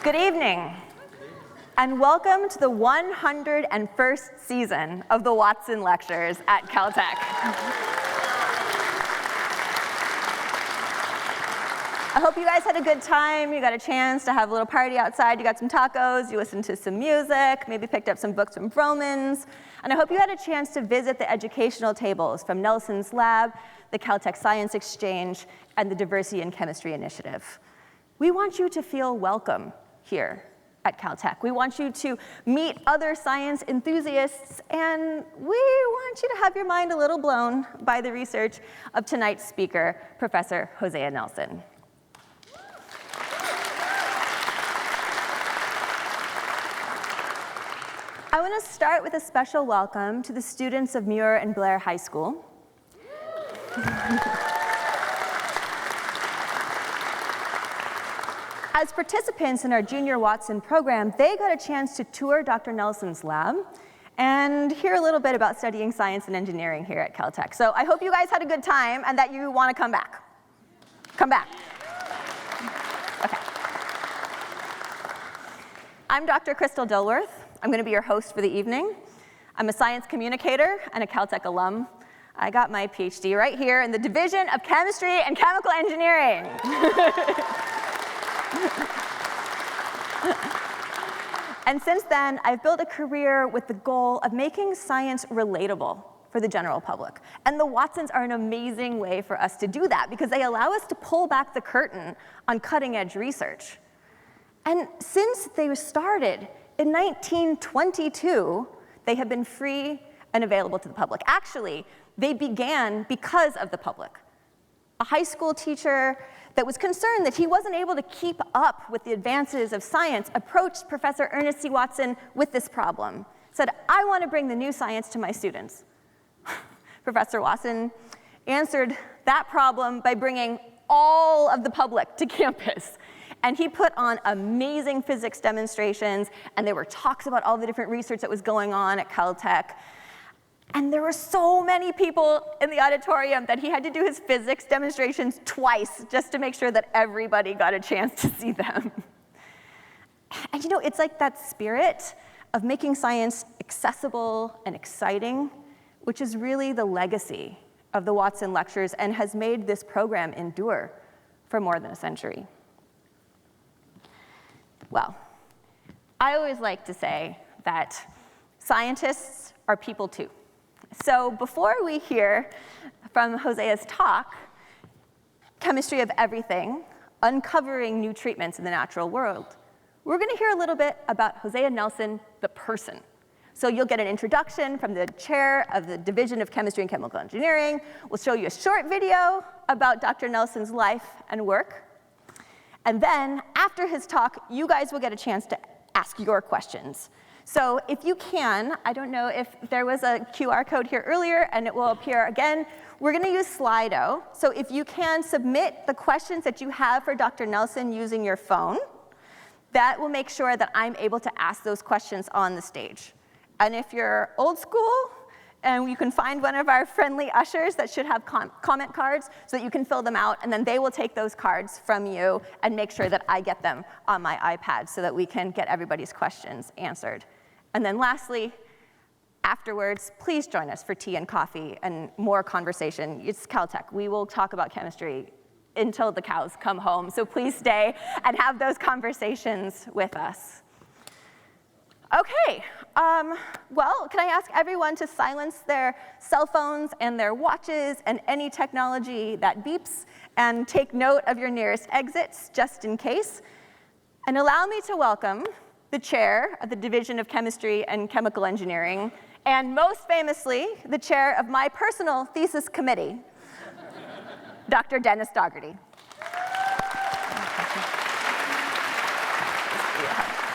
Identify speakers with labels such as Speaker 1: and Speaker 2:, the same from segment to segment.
Speaker 1: Good evening, and welcome to the 101st season of the Watson Lectures at Caltech. I hope you guys had a good time. You got a chance to have a little party outside. You got some tacos, you listened to some music, maybe picked up some books from Vroman's. And I hope you had a chance to visit the educational tables from Nelson's lab, the Caltech Science Exchange, and the Diversity in Chemistry Initiative. We want you to feel welcome here at Caltech. We want you to meet other science enthusiasts, and we want you to have your mind a little blown by the research of tonight's speaker, Professor Hosea Nelson. I want to start with a special welcome to the students of Muir and Blair High School. As participants in our Junior Watson program, they got a chance to tour Dr. Nelson's lab and hear a little bit about studying science and engineering here at Caltech. So I hope you guys had a good time and that you want to come back. Come back. Okay. I'm Dr. Crystal Dilworth. I'm going to be your host for the evening. I'm a science communicator and a Caltech alum. I got my PhD right here in the Division of Chemistry and Chemical Engineering. And since then, I've built a career with the goal of making science relatable for the general public. And the Watsons are an amazing way for us to do that because they allow us to pull back the curtain on cutting-edge research. And since they were started in 1922, they have been free and available to the public. Actually, they began because of the public. A high school teacher that was concerned that he wasn't able to keep up with the advances of science approached Professor Ernest C. Watson with this problem. Said, I want to bring the new science to my students. Professor Watson answered that problem by bringing all of the public to campus. And he put on amazing physics demonstrations, and there were talks about all the different research that was going on at Caltech. And there were so many people in the auditorium that he had to do his physics demonstrations twice just to make sure that everybody got a chance to see them. And you know, it's like that spirit of making science accessible and exciting, which is really the legacy of the Watson Lectures and has made this program endure for more than a century. Well, I always like to say that scientists are people too. So before we hear from Hosea's talk, Chemistry of Everything, Uncovering New Treatments in the Natural World, we're going to hear a little bit about Hosea Nelson, the person. So you'll get an introduction from the chair of the Division of Chemistry and Chemical Engineering. We'll show you a short video about Dr. Nelson's life and work. And then after his talk, you guys will get a chance to ask your questions. So if you can, I don't know if there was a QR code here earlier, and it will appear again. We're going to use Slido. So if you can submit the questions that you have for Dr. Nelson using your phone, that will make sure that I'm able to ask those questions on the stage. And if you're old school, and you can find one of our friendly ushers that should have comment cards so that you can fill them out, and then they will take those cards from you and make sure that I get them on my iPad so that we can get everybody's questions answered. And then lastly, afterwards, please join us for tea and coffee and more conversation. It's Caltech. We will talk about chemistry until the cows come home, so please stay and have those conversations with us. Okay, well, can I ask everyone to silence their cell phones and their watches and any technology that beeps, and take note of your nearest exits, just in case. And allow me to welcome the chair of the Division of Chemistry and Chemical Engineering, and most famously, the chair of my personal thesis committee, Dr. Dennis Dougherty.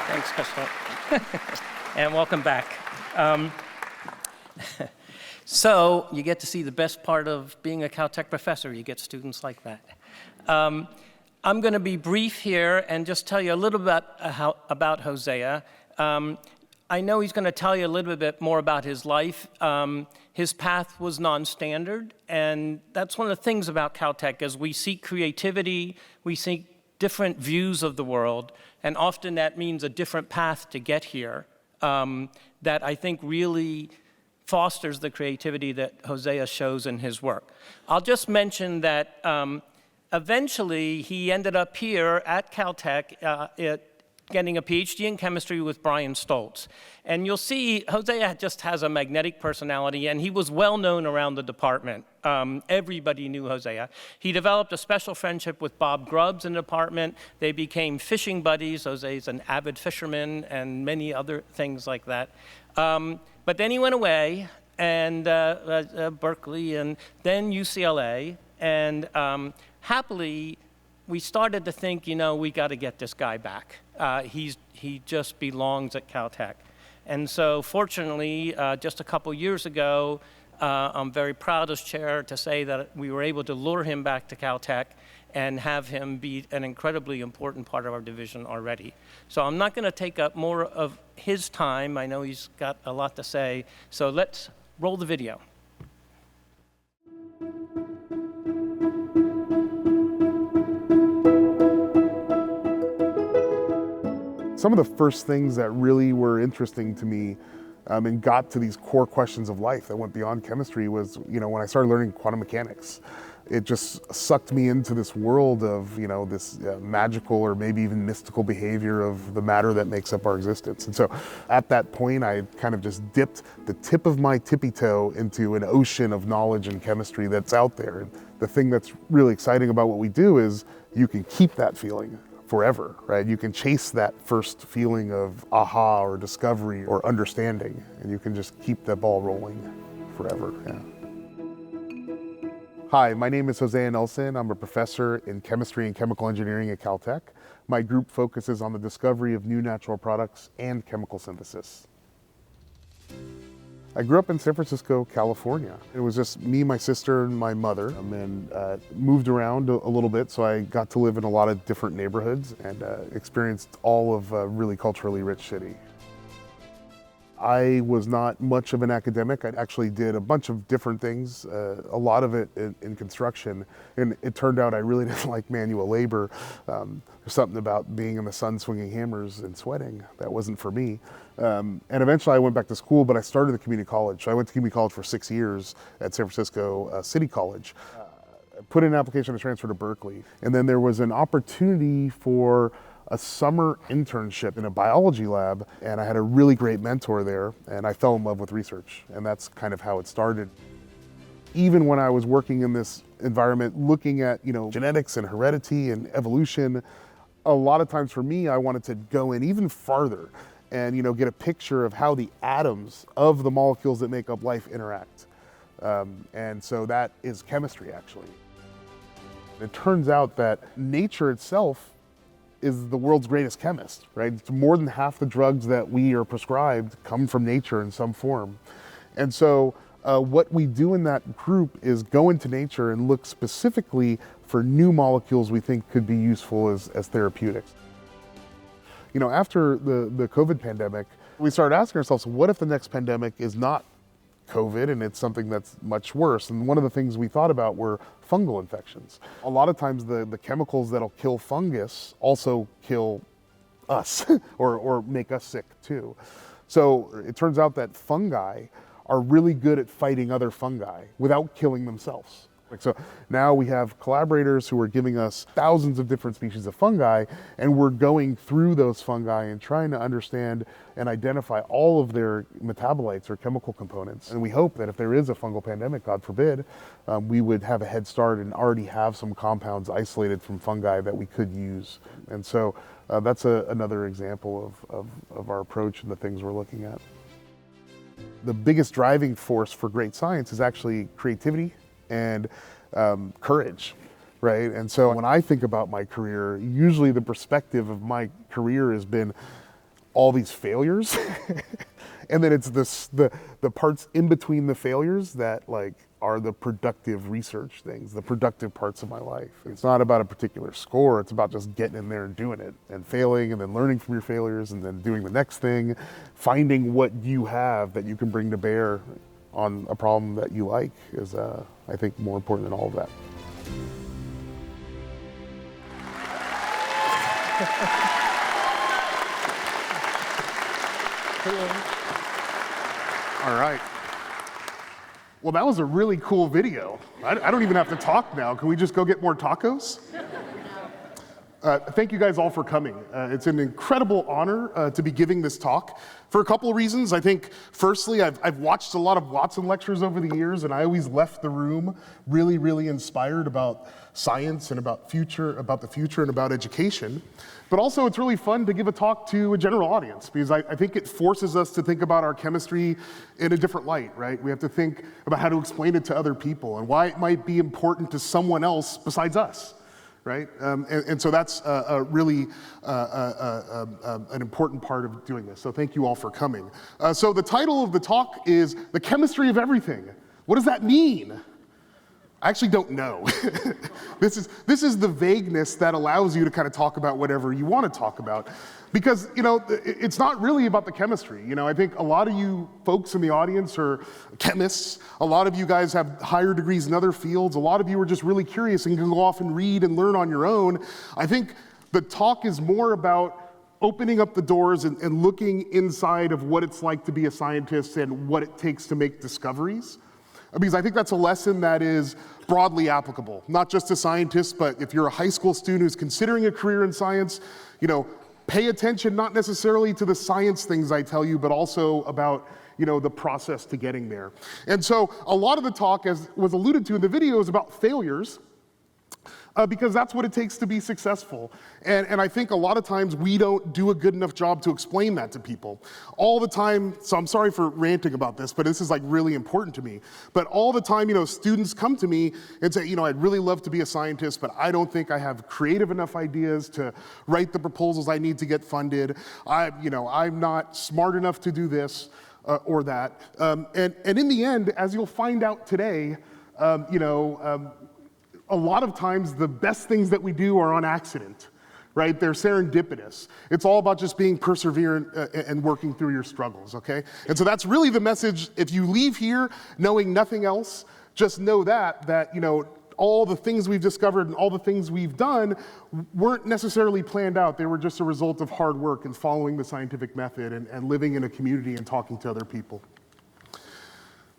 Speaker 2: Thanks, Crystal. And welcome back. So you get to see the best part of being a Caltech professor. You get students like that. I'm going to be brief here and just tell you a little bit about Hosea. I know he's going to tell you a little bit more about his life. His path was non-standard, and that's one of the things about Caltech. As we seek creativity, we seek different views of the world, and often that means a different path to get here, that I think really fosters the creativity that Hosea shows in his work. I'll just mention that eventually he ended up here at Caltech getting a PhD in chemistry with Brian Stoltz. And you'll see Hosea just has a magnetic personality, and he was well known around the department. Everybody knew Hosea. He developed a special friendship with Bob Grubbs in the department. They became fishing buddies. Hosea's an avid fisherman and many other things like that. But then he went away, and Berkeley, and then UCLA, and happily, we started to think, we got to get this guy back. He just belongs at Caltech. And so fortunately, just a couple years ago, I'm very proud as chair to say that we were able to lure him back to Caltech and have him be an incredibly important part of our division already. So I'm not going to take up more of his time. I know he's got a lot to say. So let's roll the video.
Speaker 3: Some of the first things that really were interesting to me and got to these core questions of life that went beyond chemistry was, when I started learning quantum mechanics. It just sucked me into this world of, this magical or maybe even mystical behavior of the matter that makes up our existence. And so at that point, I kind of just dipped the tip of my tippy toe into an ocean of knowledge and chemistry that's out there. And the thing that's really exciting about what we do is you can keep that feeling forever, right? You can chase that first feeling of aha or discovery or understanding, and you can just keep that ball rolling forever, yeah. Hi, my name is Hosea Nelson. I'm a professor in chemistry and chemical engineering at Caltech. My group focuses on the discovery of new natural products and chemical synthesis. I grew up in San Francisco, California. It was just me, my sister, and my mother, and moved around a little bit, so I got to live in a lot of different neighborhoods and experienced all of a really culturally rich city. I was not much of an academic. I actually did a bunch of different things, a lot of it in construction, and it turned out I really didn't like manual labor. There's something about being in the sun swinging hammers and sweating that wasn't for me. And eventually I went back to school, but I started at community college. So I went to community college for 6 years at San Francisco City College. I put in an application to transfer to Berkeley, and then there was an opportunity for a summer internship in a biology lab, and I had a really great mentor there, and I fell in love with research, and that's kind of how it started. Even when I was working in this environment, looking at genetics and heredity and evolution, a lot of times for me, I wanted to go in even farther and get a picture of how the atoms of the molecules that make up life interact. And so that is chemistry, actually. It turns out that nature itself is the world's greatest chemist, right? It's more than half the drugs that we are prescribed come from nature in some form. And so what we do in that group is go into nature and look specifically for new molecules we think could be useful as therapeutics. After the COVID pandemic, we started asking ourselves, what if the next pandemic is not COVID and it's something that's much worse? And one of the things we thought about were fungal infections. A lot of times the chemicals that'll kill fungus also kill us or make us sick too. So it turns out that fungi are really good at fighting other fungi without killing themselves. So now we have collaborators who are giving us thousands of different species of fungi, and we're going through those fungi and trying to understand and identify all of their metabolites or chemical components. And we hope that if there is a fungal pandemic, God forbid, we would have a head start and already have some compounds isolated from fungi that we could use. And so that's another example of our approach and the things we're looking at. The biggest driving force for great science is actually creativity and courage, right? And so when I think about my career, usually the perspective of my career has been all these failures, and then it's the parts in between the failures that are the productive research things, the productive parts of my life. It's not about a particular score, it's about just getting in there and doing it, and failing, and then learning from your failures, and then doing the next thing, finding what you have that you can bring to bear on a problem that you like is, I think, more important than all of that. All right. Well, that was a really cool video. I don't even have to talk now. Can we just go get more tacos? Thank you guys all for coming. It's an incredible honor to be giving this talk for a couple of reasons. I think, firstly, I've watched a lot of Watson lectures over the years, and I always left the room really, really inspired about science and about the future and about education. But also, it's really fun to give a talk to a general audience, because I think it forces us to think about our chemistry in a different light, right? We have to think about how to explain it to other people and why it might be important to someone else besides us. Right? And so that's really an important part of doing this. So thank you all for coming. So the title of the talk is The Chemistry of Everything. What does that mean? I actually don't know. This is the vagueness that allows you to kind of talk about whatever you want to talk about. Because, it's not really about the chemistry. I think a lot of you folks in the audience are chemists. A lot of you guys have higher degrees in other fields. A lot of you are just really curious and can go off and read and learn on your own. I think the talk is more about opening up the doors and looking inside of what it's like to be a scientist and what it takes to make discoveries. Because I think that's a lesson that is broadly applicable, not just to scientists, but if you're a high school student who's considering a career in science, pay attention not necessarily to the science things I tell you, but also about the process to getting there. And so a lot of the talk, as was alluded to in the video, is about failures, because that's what it takes to be successful. And I think a lot of times we don't do a good enough job to explain that to people. All the time, so I'm sorry for ranting about this, but this is like really important to me. But all the time, students come to me and say, I'd really love to be a scientist, but I don't think I have creative enough ideas to write the proposals I need to get funded. I'm not smart enough to do this or that. And in the end, as you'll find out today, a lot of times the best things that we do are on accident, right? They're serendipitous. It's all about just being perseverant and working through your struggles, okay? And so that's really the message. If you leave here knowing nothing else, just know that all the things we've discovered and all the things we've done weren't necessarily planned out. They were just a result of hard work and following the scientific method and living in a community and talking to other people.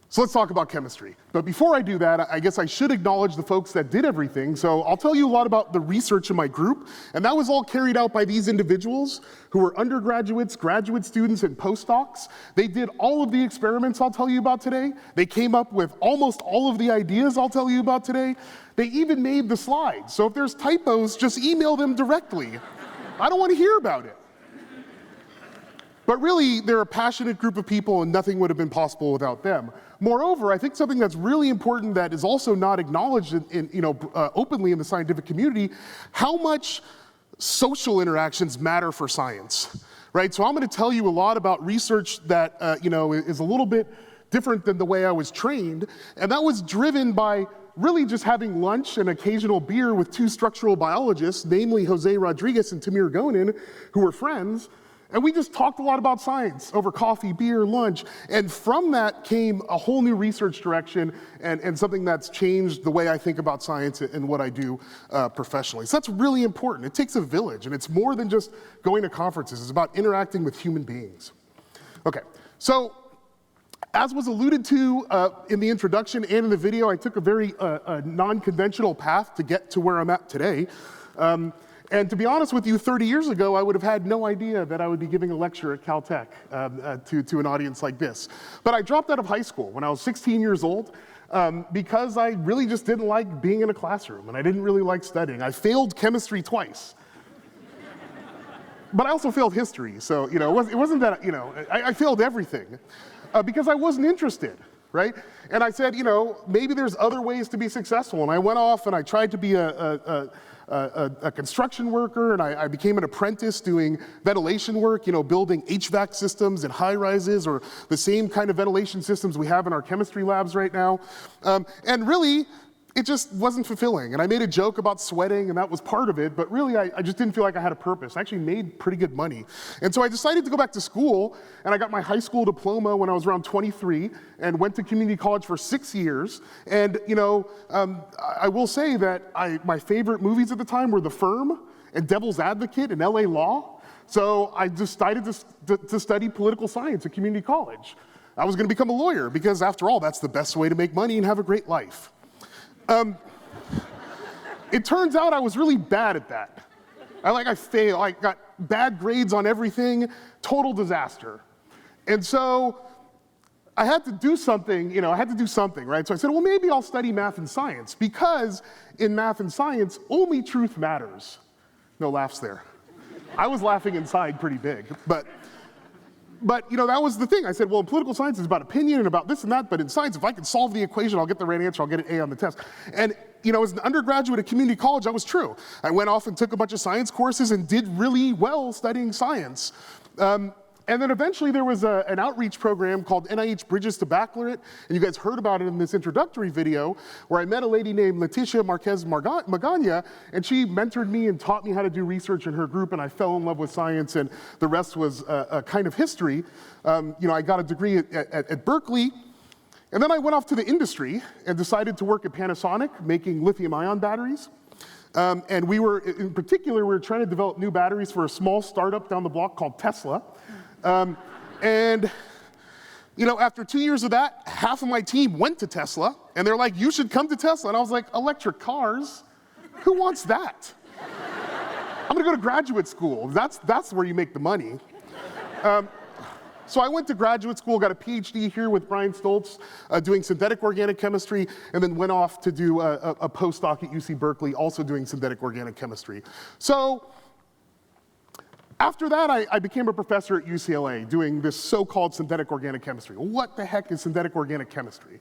Speaker 3: So let's talk about chemistry. But before I do that, I guess I should acknowledge the folks that did everything. So I'll tell you a lot about the research in my group, and that was all carried out by these individuals who were undergraduates, graduate students, and postdocs. They did all of the experiments I'll tell you about today. They came up with almost all of the ideas I'll tell you about today. They even made the slides. So if there's typos, just email them directly. I don't want to hear about it. But really, they're a passionate group of people, and nothing would have been possible without them. Moreover, I think something that's really important that is also not acknowledged openly in the scientific community, how much social interactions matter for science, right? So I'm going to tell you a lot about research that is a little bit different than the way I was trained, and that was driven by really just having lunch and occasional beer with two structural biologists, namely Jose Rodriguez and Tamir Gonin, who were friends. And we just talked a lot about science over coffee, beer, lunch. And from that came a whole new research direction and something that's changed the way I think about science and what I do professionally. So that's really important. It takes a village, and it's more than just going to conferences. It's about interacting with human beings. Okay, so as was alluded to in the introduction and in the video, I took a very non-conventional path to get to where I'm at today. And to be honest with you, 30 years ago, I would have had no idea that I would be giving a lecture at Caltech to an audience like this. But I dropped out of high school when I was 16 years old because I really just didn't like being in a classroom, and I didn't really like studying. I failed chemistry twice. But I also failed history, so it wasn't that, I failed everything because I wasn't interested. Right? And I said, maybe there's other ways to be successful. And I went off and I tried to be a construction worker, and I became an apprentice doing ventilation work, building HVAC systems in high rises or the same kind of ventilation systems we have in our chemistry labs right now. And really, it just wasn't fulfilling. And I made a joke about sweating, and that was part of it, but really I just didn't feel like I had a purpose. I actually made pretty good money. And so I decided to go back to school, and I got my high school diploma when I was around 23, and went to community college for 6 years. And I will say that my favorite movies at the time were The Firm and devil's advocate in LA law. So I decided to study political science at community college. I was going to become a lawyer because, after all, that's the best way to make money and have a great life. It turns out I was really bad at that. I failed. I got bad grades on everything, total disaster. And so I had to do something, right? So I said, well, maybe I'll study math and science, because in math and science, only truth matters. No laughs there. I was laughing inside pretty big, but that was the thing. I said, well, in political science it's about opinion and about this and that, but in science, if I can solve the equation, I'll get the right answer, I'll get an A on the test. And as an undergraduate at community college, that was true. I went off and took a bunch of science courses and did really well studying science. And then eventually there was an outreach program called NIH Bridges to Baccalaureate, and you guys heard about it in this introductory video, where I met a lady named Leticia Marquez Magana, and she mentored me and taught me how to do research in her group, and I fell in love with science, and the rest was a kind of history. I got a degree at Berkeley, and then I went off to the industry and decided to work at Panasonic making lithium-ion batteries. And in particular, we were trying to develop new batteries for a small startup down the block called Tesla. After 2 years of that, half of my team went to Tesla, and they're like, you should come to Tesla. And I was like, electric cars? Who wants that? I'm gonna go to graduate school. That's where you make the money. So I went to graduate school, got a PhD here with Brian Stoltz, doing synthetic organic chemistry, and then went off to do a postdoc at UC Berkeley, also doing synthetic organic chemistry. So after that, I became a professor at UCLA doing this so-called synthetic organic chemistry. What the heck is synthetic organic chemistry?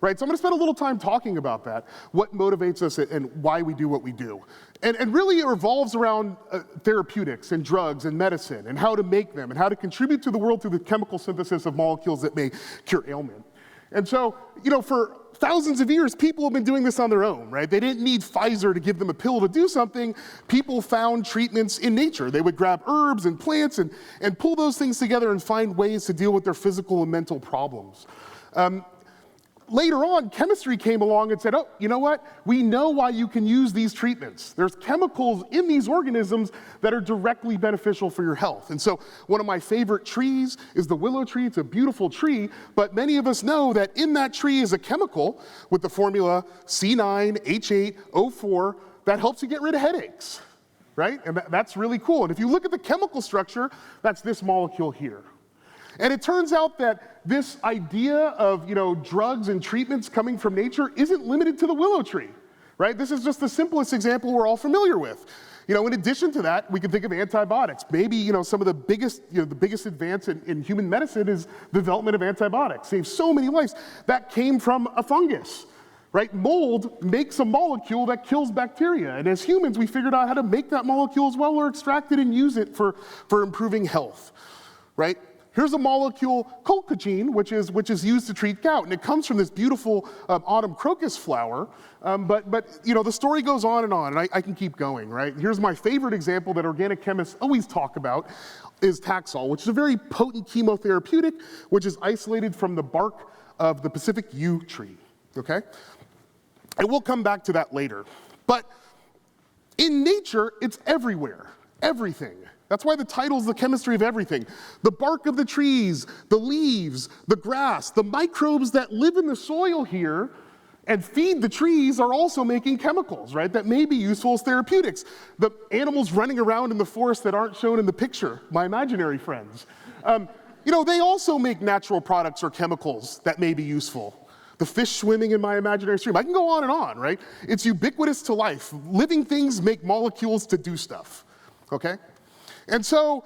Speaker 3: Right, so I'm gonna spend a little time talking about that, what motivates us and why we do what we do. And really it revolves around therapeutics and drugs and medicine and how to make them and how to contribute to the world through the chemical synthesis of molecules that may cure ailment. And so, for thousands of years, people have been doing this on their own, right? They didn't need Pfizer to give them a pill to do something. People found treatments in nature. They would grab herbs and plants and pull those things together and find ways to deal with their physical and mental problems. Later on, chemistry came along and said, oh, you know what? We know why you can use these treatments. There's chemicals in these organisms that are directly beneficial for your health. And so one of my favorite trees is the willow tree. It's a beautiful tree, but many of us know that in that tree is a chemical with the formula C9H8O4 that helps you get rid of headaches, right? And that's really cool. And if you look at the chemical structure, that's this molecule here. And it turns out that this idea of drugs and treatments coming from nature isn't limited to the willow tree, right? This is just the simplest example we're all familiar with. In addition to that, we can think of antibiotics. Maybe some of the biggest advance in human medicine is the development of antibiotics. Saves so many lives. That came from a fungus, right? Mold makes a molecule that kills bacteria, and as humans, we figured out how to make that molecule as well, or extract it and use it for improving health, right? Here's a molecule, colchicine, which is used to treat gout, and it comes from this beautiful autumn crocus flower. But the story goes on, and I can keep going, right? Here's my favorite example that organic chemists always talk about, is Taxol, which is a very potent chemotherapeutic, which is isolated from the bark of the Pacific yew tree. Okay, and we'll come back to that later. But in nature, it's everywhere, everything. That's why the title is The Chemistry of Everything. The bark of the trees, the leaves, the grass, the microbes that live in the soil here and feed the trees are also making chemicals, right, that may be useful as therapeutics. The animals running around in the forest that aren't shown in the picture, my imaginary friends, they also make natural products or chemicals that may be useful. The fish swimming in my imaginary stream. I can go on and on, right? It's ubiquitous to life. Living things make molecules to do stuff, okay? And so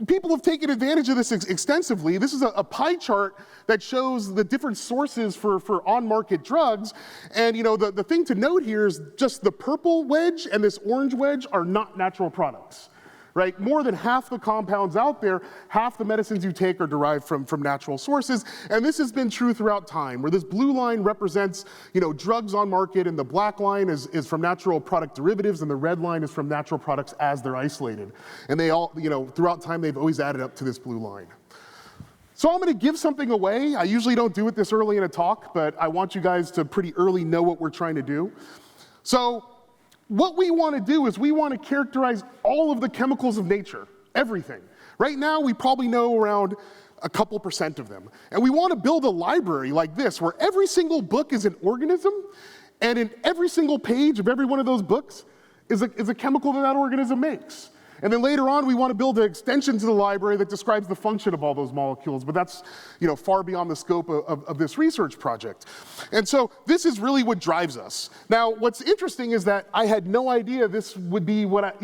Speaker 3: people have taken advantage of this extensively. This is a pie chart that shows the different sources for on-market drugs. And the thing to note here is just the purple wedge and this orange wedge are not natural products, right? More than half the compounds out there, half the medicines you take are derived from natural sources. And this has been true throughout time, where this blue line represents, drugs on market, and the black line is from natural product derivatives, and the red line is from natural products as they're isolated. And they all, throughout time, they've always added up to this blue line. So I'm gonna give something away. I usually don't do it this early in a talk, but I want you guys to pretty early know what we're trying to do. So what we want to do is we want to characterize all of the chemicals of nature, everything. Right now, we probably know around a couple % of them. And we want to build a library like this, where every single book is an organism, and in every single page of every one of those books is a chemical that organism makes. And then later on, we want to build an extension to the library that describes the function of all those molecules, but that's far beyond the scope of this research project. And so this is really what drives us. Now, what's interesting is that I had no idea this would be what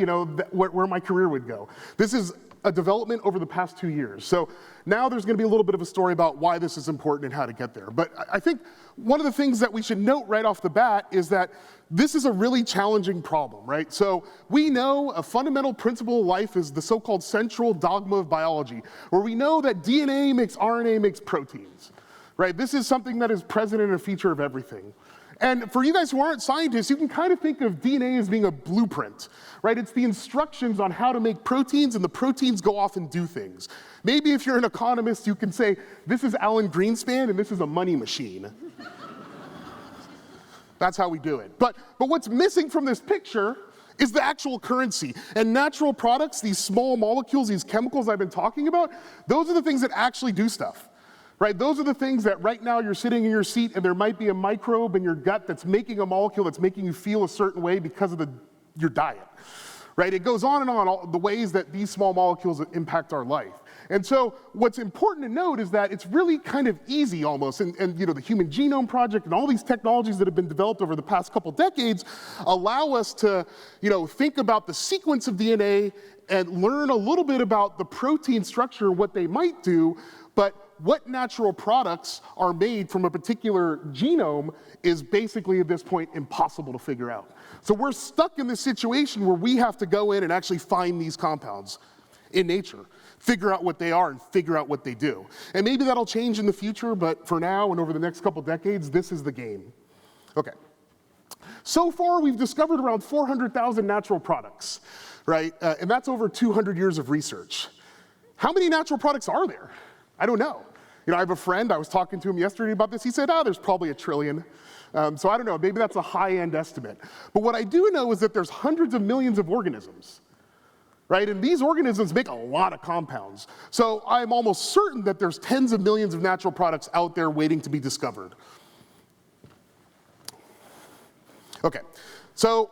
Speaker 3: where my career would go. This is a development over the past 2 years. So now there's going to be a little bit of a story about why this is important and how to get there. But I think one of the things that we should note right off the bat is that this is a really challenging problem, right? So we know a fundamental principle of life is the so-called central dogma of biology, where we know that DNA makes RNA makes proteins, right? This is something that is present and a feature of everything. And for you guys who aren't scientists, you can kind of think of DNA as being a blueprint, right? It's the instructions on how to make proteins, and the proteins go off and do things. Maybe if you're an economist, you can say, this is Alan Greenspan, and this is a money machine. That's how we do it. But what's missing from this picture is the actual currency. And natural products, these small molecules, these chemicals I've been talking about, those are the things that actually do stuff. Right? Those are the things that right now you're sitting in your seat and there might be a microbe in your gut that's making a molecule that's making you feel a certain way because of your diet. Right? It goes on and on, all the ways that these small molecules impact our life. And so what's important to note is that it's really kind of easy almost, and the Human Genome Project and all these technologies that have been developed over the past couple decades allow us to think about the sequence of DNA and learn a little bit about the protein structure, what they might do, but what natural products are made from a particular genome is basically at this point impossible to figure out. So we're stuck in this situation where we have to go in and actually find these compounds in nature, figure out what they are and figure out what they do. And maybe that'll change in the future, but for now and over the next couple decades, this is the game. Okay. So far, we've discovered around 400,000 natural products, right? And that's over 200 years of research. How many natural products are there? I don't know. I have a friend, I was talking to him yesterday about this, he said, there's probably 1 trillion. So I don't know, maybe that's a high-end estimate. But what I do know is that there's hundreds of millions of organisms, right? And these organisms make a lot of compounds. So I'm almost certain that there's tens of millions of natural products out there waiting to be discovered. Okay, so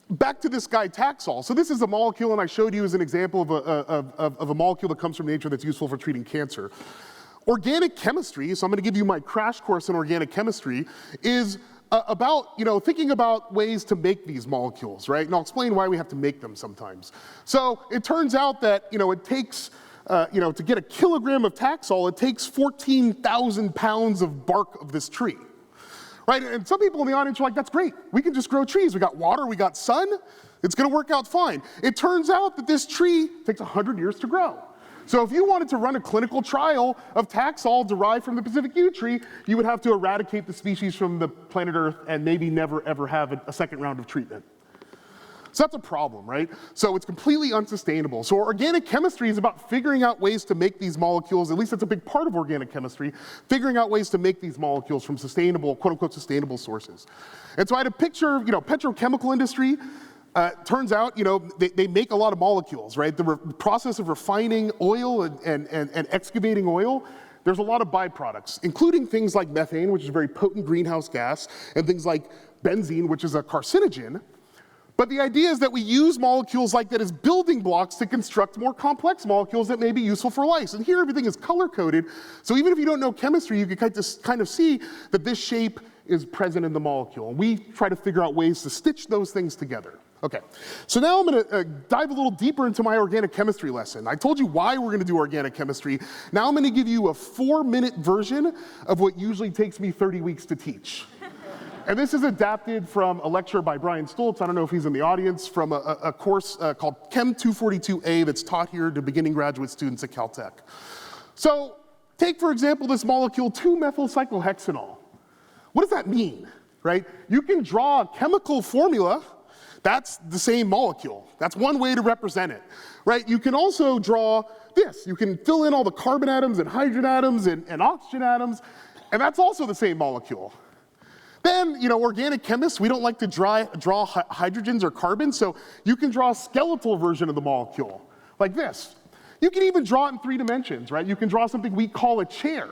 Speaker 3: back to this guy, Taxol. So this is a molecule, and I showed you as an example of a molecule that comes from nature that's useful for treating cancer. Organic chemistry, so I'm going to give you my crash course in organic chemistry, is about thinking about ways to make these molecules, right? And I'll explain why we have to make them sometimes. So it turns out that it takes to get a kilogram of Taxol, it takes 14,000 pounds of bark of this tree. Right? And some people in the audience are like, that's great. We can just grow trees. We got water, we got sun. It's going to work out fine. It turns out that this tree takes 100 years to grow. So if you wanted to run a clinical trial of Taxol derived from the Pacific yew tree, you would have to eradicate the species from the planet Earth and maybe never, ever have a second round of treatment. So that's a problem, right? So it's completely unsustainable. So organic chemistry is about figuring out ways to make these molecules, at least that's a big part of organic chemistry, figuring out ways to make these molecules from sustainable, quote unquote, sustainable sources. And so I had a picture, petrochemical industry, turns out, they make a lot of molecules, right? The process of refining oil and excavating oil, there's a lot of byproducts, including things like methane, which is a very potent greenhouse gas, and things like benzene, which is a carcinogen. But the idea is that we use molecules like that as building blocks to construct more complex molecules that may be useful for life. And here everything is color-coded, so even if you don't know chemistry, you can kind of see that this shape is present in the molecule. And we try to figure out ways to stitch those things together. Okay, so now I'm gonna dive a little deeper into my organic chemistry lesson. I told you why we're gonna do organic chemistry. Now I'm gonna give you a 4-minute version of what usually takes me 30 weeks to teach. And this is adapted from a lecture by Brian Stoltz, I don't know if he's in the audience, from a course called Chem 242A that's taught here to beginning graduate students at Caltech. So take, for example, this molecule 2-methylcyclohexanol. What does that mean, right? You can draw a chemical formula. That's the same molecule. That's one way to represent it, right? You can also draw this. You can fill in all the carbon atoms and hydrogen atoms and oxygen atoms, and that's also the same molecule. Then, organic chemists, we don't like to draw hydrogens or carbons, so you can draw a skeletal version of the molecule, like this. You can even draw it in 3 dimensions, right? You can draw something we call a chair,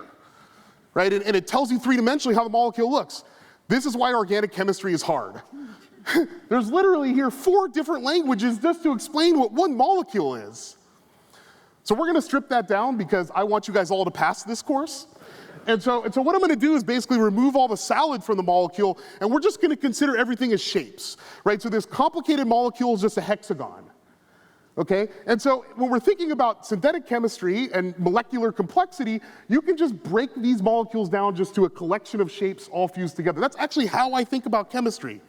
Speaker 3: right? And it tells you 3-dimensionally how the molecule looks. This is why organic chemistry is hard. There's literally here 4 different languages just to explain what one molecule is. So we're gonna strip that down because I want you guys all to pass this course. And so what I'm gonna do is basically remove all the salad from the molecule, and we're just gonna consider everything as shapes, right? So this complicated molecule is just a hexagon, okay? And so when we're thinking about synthetic chemistry and molecular complexity, you can just break these molecules down just to a collection of shapes all fused together. That's actually how I think about chemistry.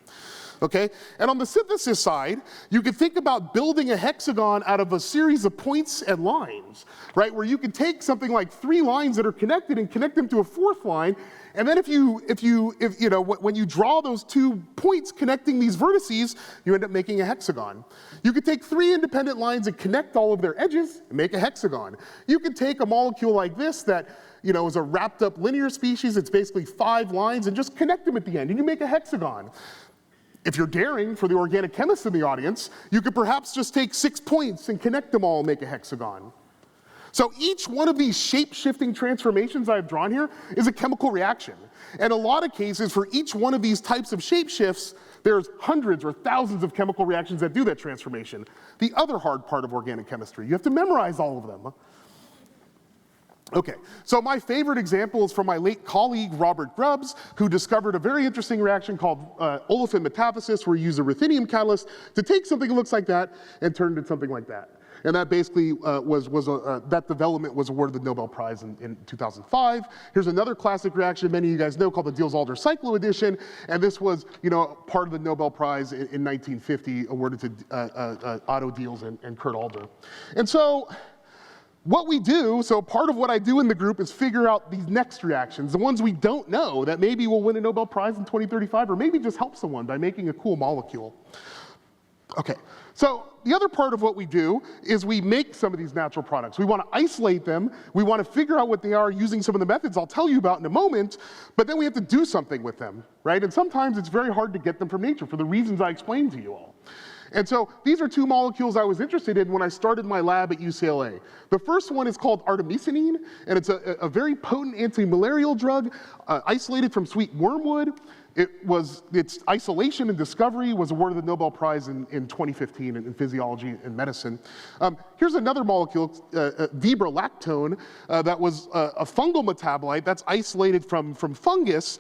Speaker 3: Okay? And on the synthesis side, you can think about building a hexagon out of a series of points and lines, right? Where you can take something like 3 lines that are connected and connect them to a 4th line, and then when you draw those 2 points connecting these vertices, you end up making a hexagon. You could take 3 independent lines and connect all of their edges and make a hexagon. You could take a molecule like this that is a wrapped up linear species, it's basically 5 lines, and just connect them at the end, and you make a hexagon. If you're daring, for the organic chemists in the audience, you could perhaps just take 6 points and connect them all and make a hexagon. So each one of these shape-shifting transformations I've drawn here is a chemical reaction. And a lot of cases, for each one of these types of shape shifts, there's hundreds or thousands of chemical reactions that do that transformation. The other hard part of organic chemistry, you have to memorize all of them. Okay, so my favorite example is from my late colleague, Robert Grubbs, who discovered a very interesting reaction called olefin metathesis, where you use a ruthenium catalyst to take something that looks like that and turn it into something like that. And that basically that development was awarded the Nobel Prize in 2005. Here's another classic reaction many of you guys know called the Diels-Alder cycloaddition, and this was, part of the Nobel Prize in 1950 awarded to Otto Diels and Kurt Alder. And so, what we do, so part of what I do in the group is figure out these next reactions, the ones we don't know that maybe will win a Nobel Prize in 2035, or maybe just help someone by making a cool molecule. Okay, so the other part of what we do is we make some of these natural products. We want to isolate them, we want to figure out what they are using some of the methods I'll tell you about in a moment, but then we have to do something with them, right? And sometimes it's very hard to get them from nature for the reasons I explained to you all. And so these are 2 molecules I was interested in when I started my lab at UCLA. The first one is called artemisinin, and it's a very potent anti-malarial drug isolated from sweet wormwood. Its isolation and discovery was awarded the Nobel Prize in 2015 in physiology and medicine. Here's another molecule, vibrolactone, that was a fungal metabolite that's isolated from fungus.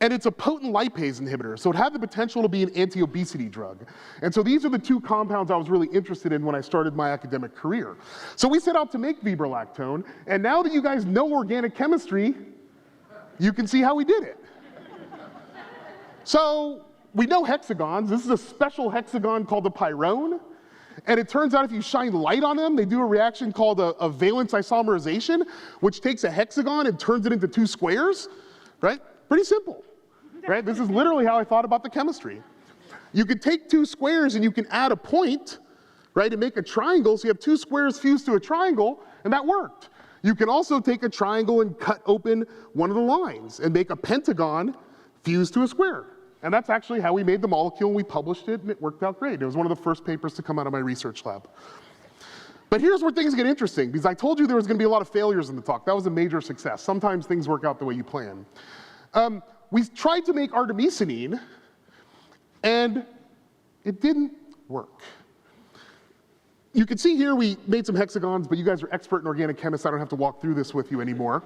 Speaker 3: And it's a potent lipase inhibitor, so it had the potential to be an anti-obesity drug. And so these are the 2 compounds I was really interested in when I started my academic career. So we set out to make vibrolactone, and now that you guys know organic chemistry, you can see how we did it. So we know hexagons. This is a special hexagon called the pyrone. And it turns out if you shine light on them, they do a reaction called a valence isomerization, which takes a hexagon and turns it into 2 squares, right? Pretty simple. Right? This is literally how I thought about the chemistry. You could take 2 squares and you can add a point, right, and make a triangle, so you have 2 squares fused to a triangle, and that worked. You can also take a triangle and cut open one of the lines and make a pentagon fused to a square. And that's actually how we made the molecule, and we published it, and it worked out great. It was one of the first papers to come out of my research lab. But here's where things get interesting, because I told you there was going to be a lot of failures in the talk. That was a major success. Sometimes things work out the way you plan. We tried to make artemisinin, and it didn't work. You can see here we made some hexagons, but you guys are expert in organic chemists. I don't have to walk through this with you anymore.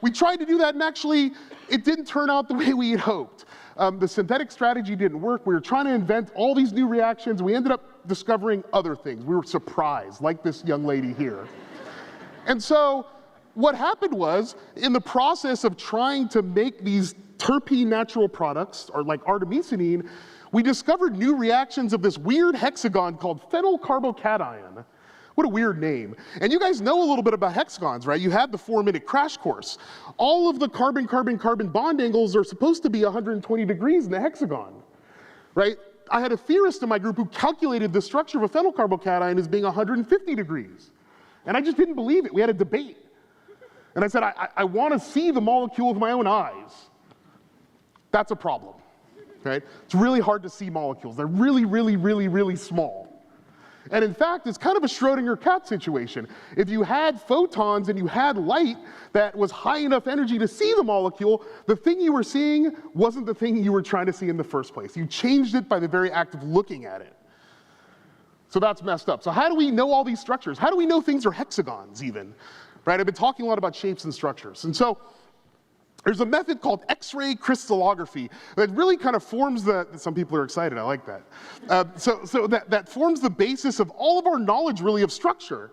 Speaker 3: We tried to do that, and actually, it didn't turn out the way we had hoped. The synthetic strategy didn't work. We were trying to invent all these new reactions. We ended up discovering other things. We were surprised, like this young lady here. And so, what happened was, in the process of trying to make these terpene natural products, or like artemisinin, we discovered new reactions of this weird hexagon called phenylcarbocation. What a weird name. And you guys know a little bit about hexagons, right? You had the 4-minute crash course. All of the carbon-carbon-carbon bond angles are supposed to be 120 degrees in the hexagon, right? I had a theorist in my group who calculated the structure of a phenylcarbocation as being 150 degrees. And I just didn't believe it. We had a debate. And I said, I want to see the molecule with my own eyes. that's a problem, right? It's really hard to see molecules. They're really, really, really, really small. And in fact, it's kind of a Schrodinger cat situation. If you had photons and you had light that was high enough energy to see the molecule, the thing you were seeing wasn't the thing you were trying to see in the first place. You changed it by the very act of looking at it. So that's messed up. So how do we know all these structures? How do we know things are hexagons even? Right? I've been talking a lot about shapes and structures. And so there's a method called X-ray crystallography that really kind of forms some people are excited, I like that. So that forms the basis of all of our knowledge really of structure.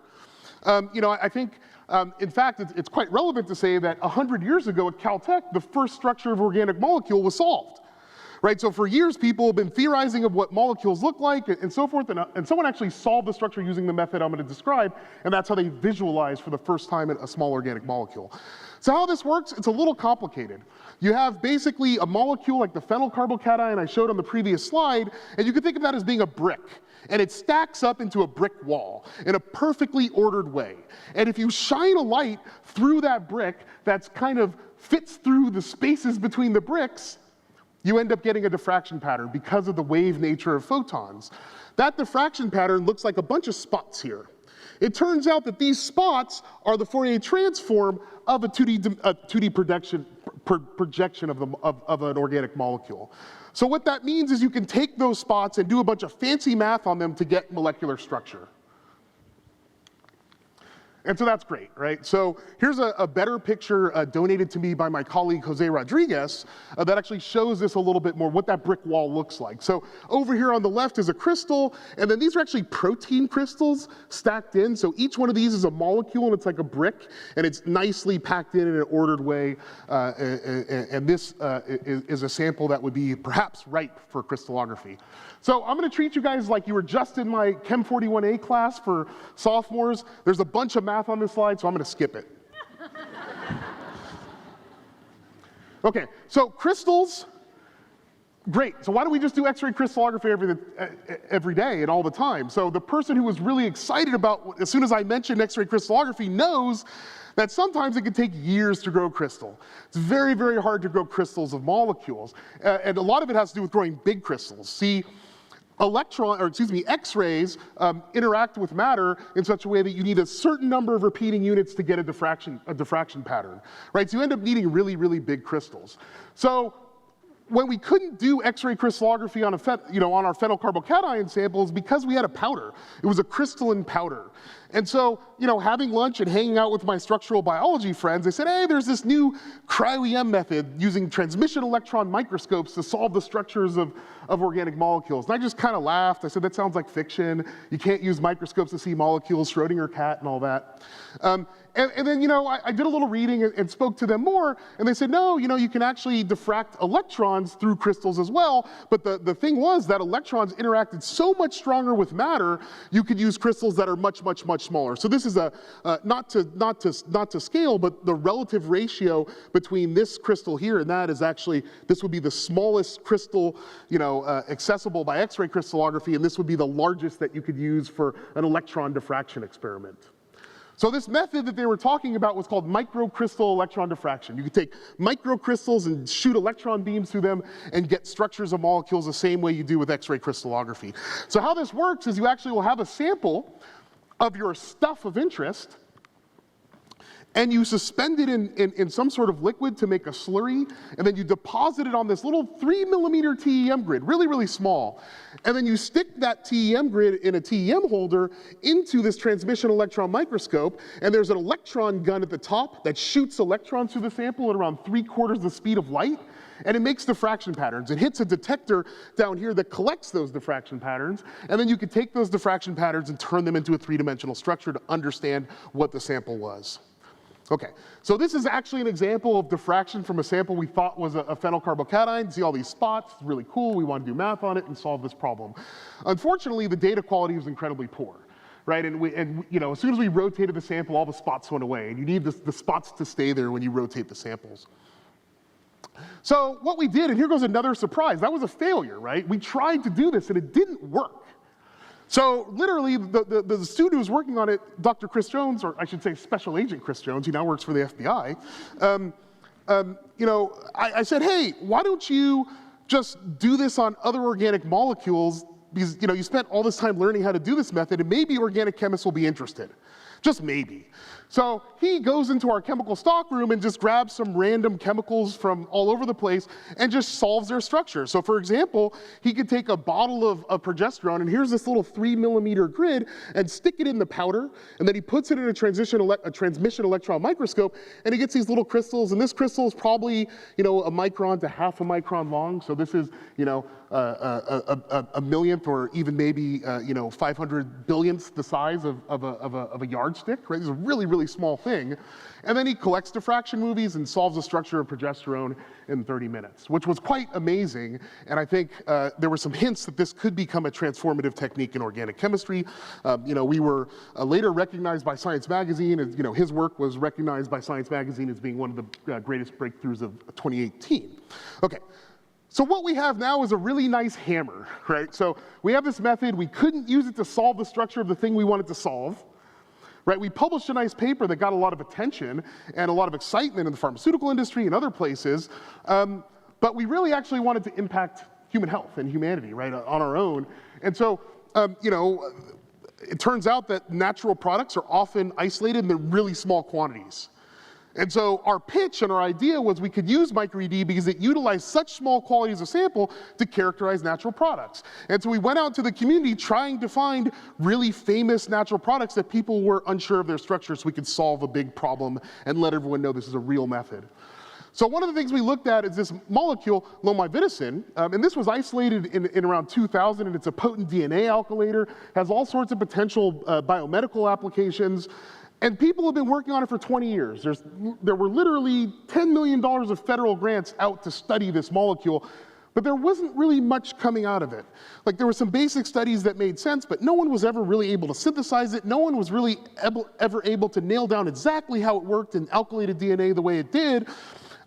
Speaker 3: I think, in fact, it's quite relevant to say that 100 years ago at Caltech, the first structure of organic molecule was solved. Right, so for years, people have been theorizing of what molecules look like and so forth, and someone actually solved the structure using the method I'm going to describe, and that's how they visualized for the first time a small organic molecule. So how this works, it's a little complicated. You have basically a molecule like the phenylcarbocation I showed on the previous slide, and you can think of that as being a brick. And it stacks up into a brick wall in a perfectly ordered way. And if you shine a light through that brick that's kind of fits through the spaces between the bricks, you end up getting a diffraction pattern because of the wave nature of photons. That diffraction pattern looks like a bunch of spots here. It turns out that these spots are the Fourier transform of a 2D projection of an organic molecule. So what that means is you can take those spots and do a bunch of fancy math on them to get molecular structure. And so that's great, right? So here's a better picture donated to me by my colleague Jose Rodriguez that actually shows this a little bit more, what that brick wall looks like. So over here on the left is a crystal, and then these are actually protein crystals stacked in. So each one of these is a molecule, and it's like a brick, and it's nicely packed in an ordered way. And this is a sample that would be perhaps ripe for crystallography. So I'm going to treat you guys like you were just in my Chem 41A class for sophomores. There's a bunch of math on this slide, so I'm going to skip it. Okay, so crystals, great. So why don't we just do X-ray crystallography every day and all the time? So the person who was really excited about, as soon as I mentioned X-ray crystallography, knows that sometimes it can take years to grow crystal. It's very, very hard to grow crystals of molecules. And a lot of it has to do with growing big crystals. See, X-rays interact with matter in such a way that you need a certain number of repeating units to get a diffraction pattern, right? So you end up needing really, really big crystals. So when we couldn't do X-ray crystallography on our phenylcarbocation samples, because we had a powder. It was a crystalline powder. And so, having lunch and hanging out with my structural biology friends, they said, hey, there's this new cryo-EM method using transmission electron microscopes to solve the structures of organic molecules. And I just kind of laughed. I said, that sounds like fiction. You can't use microscopes to see molecules, Schrodinger cat and all that. And then, I did a little reading and spoke to them more, and they said, no, you can actually diffract electrons through crystals as well, but the thing was that electrons interacted so much stronger with matter, you could use crystals that are much, much, much smaller. So this is not to scale, but the relative ratio between this crystal here and that is actually, this would be the smallest crystal, accessible by X-ray crystallography, and this would be the largest that you could use for an electron diffraction experiment. So this method that they were talking about was called microcrystal electron diffraction. You could take microcrystals and shoot electron beams through them and get structures of molecules the same way you do with X-ray crystallography. So how this works is you actually will have a sample of your stuff of interest, and you suspend it in some sort of liquid to make a slurry, and then you deposit it on this little 3mm TEM grid, really, really small. And then you stick that TEM grid in a TEM holder into this transmission electron microscope, and there's an electron gun at the top that shoots electrons through the sample at around 3/4 the speed of light, and it makes diffraction patterns. It hits a detector down here that collects those diffraction patterns, and then you can take those diffraction patterns and turn them into a three-dimensional structure to understand what the sample was. Okay, so this is actually an example of diffraction from a sample we thought was a phenylcarbocation. See all these spots, it's really cool. We want to do math on it and solve this problem. Unfortunately, the data quality was incredibly poor, right? And as soon as we rotated the sample, all the spots went away, and you need the spots to stay there when you rotate the samples. So what we did, and here goes another surprise, that was a failure, right? We tried to do this, and it didn't work. So literally, the student who was working on it, Dr. Chris Jones, or I should say Special Agent Chris Jones, he now works for the FBI, I said, hey, why don't you just do this on other organic molecules? Because you spent all this time learning how to do this method, and maybe organic chemists will be interested. Just maybe. So he goes into our chemical stock room and just grabs some random chemicals from all over the place and just solves their structure. So for example, he could take a bottle of progesterone, and here's this little 3-millimeter grid, and stick it in the powder, and then he puts it in a transmission electron microscope, and he gets these little crystals, and this crystal is probably a micron to half a micron long. So this is a millionth, or even maybe 500 billionths the size of a yardstick, right? This is a really, really small thing. And then he collects diffraction movies and solves the structure of progesterone in 30 minutes, which was quite amazing. And I think there were some hints that this could become a transformative technique in organic chemistry. We were later recognized by Science Magazine, and his work was recognized by Science Magazine as being one of the greatest breakthroughs of 2018. Okay. So what we have now is a really nice hammer, right? So we have this method. We couldn't use it to solve the structure of the thing we wanted to solve, right? We published a nice paper that got a lot of attention and a lot of excitement in the pharmaceutical industry and other places, but we really actually wanted to impact human health and humanity, right, on our own. And so, it turns out that natural products are often isolated in really small quantities. And so our pitch and our idea was we could use microED because it utilized such small quantities of sample to characterize natural products. And so we went out to the community trying to find really famous natural products that people were unsure of their structure, so we could solve a big problem and let everyone know this is a real method. So one of the things we looked at is this molecule, lomoviticin, and this was isolated in around 2000, and it's a potent DNA alkylator, has all sorts of potential biomedical applications. And people have been working on it for 20 years. There were literally $10 million of federal grants out to study this molecule, but there wasn't really much coming out of it. Like, there were some basic studies that made sense, but no one was ever really able to synthesize it. No one was really ever able to nail down exactly how it worked in alkylated DNA the way it did.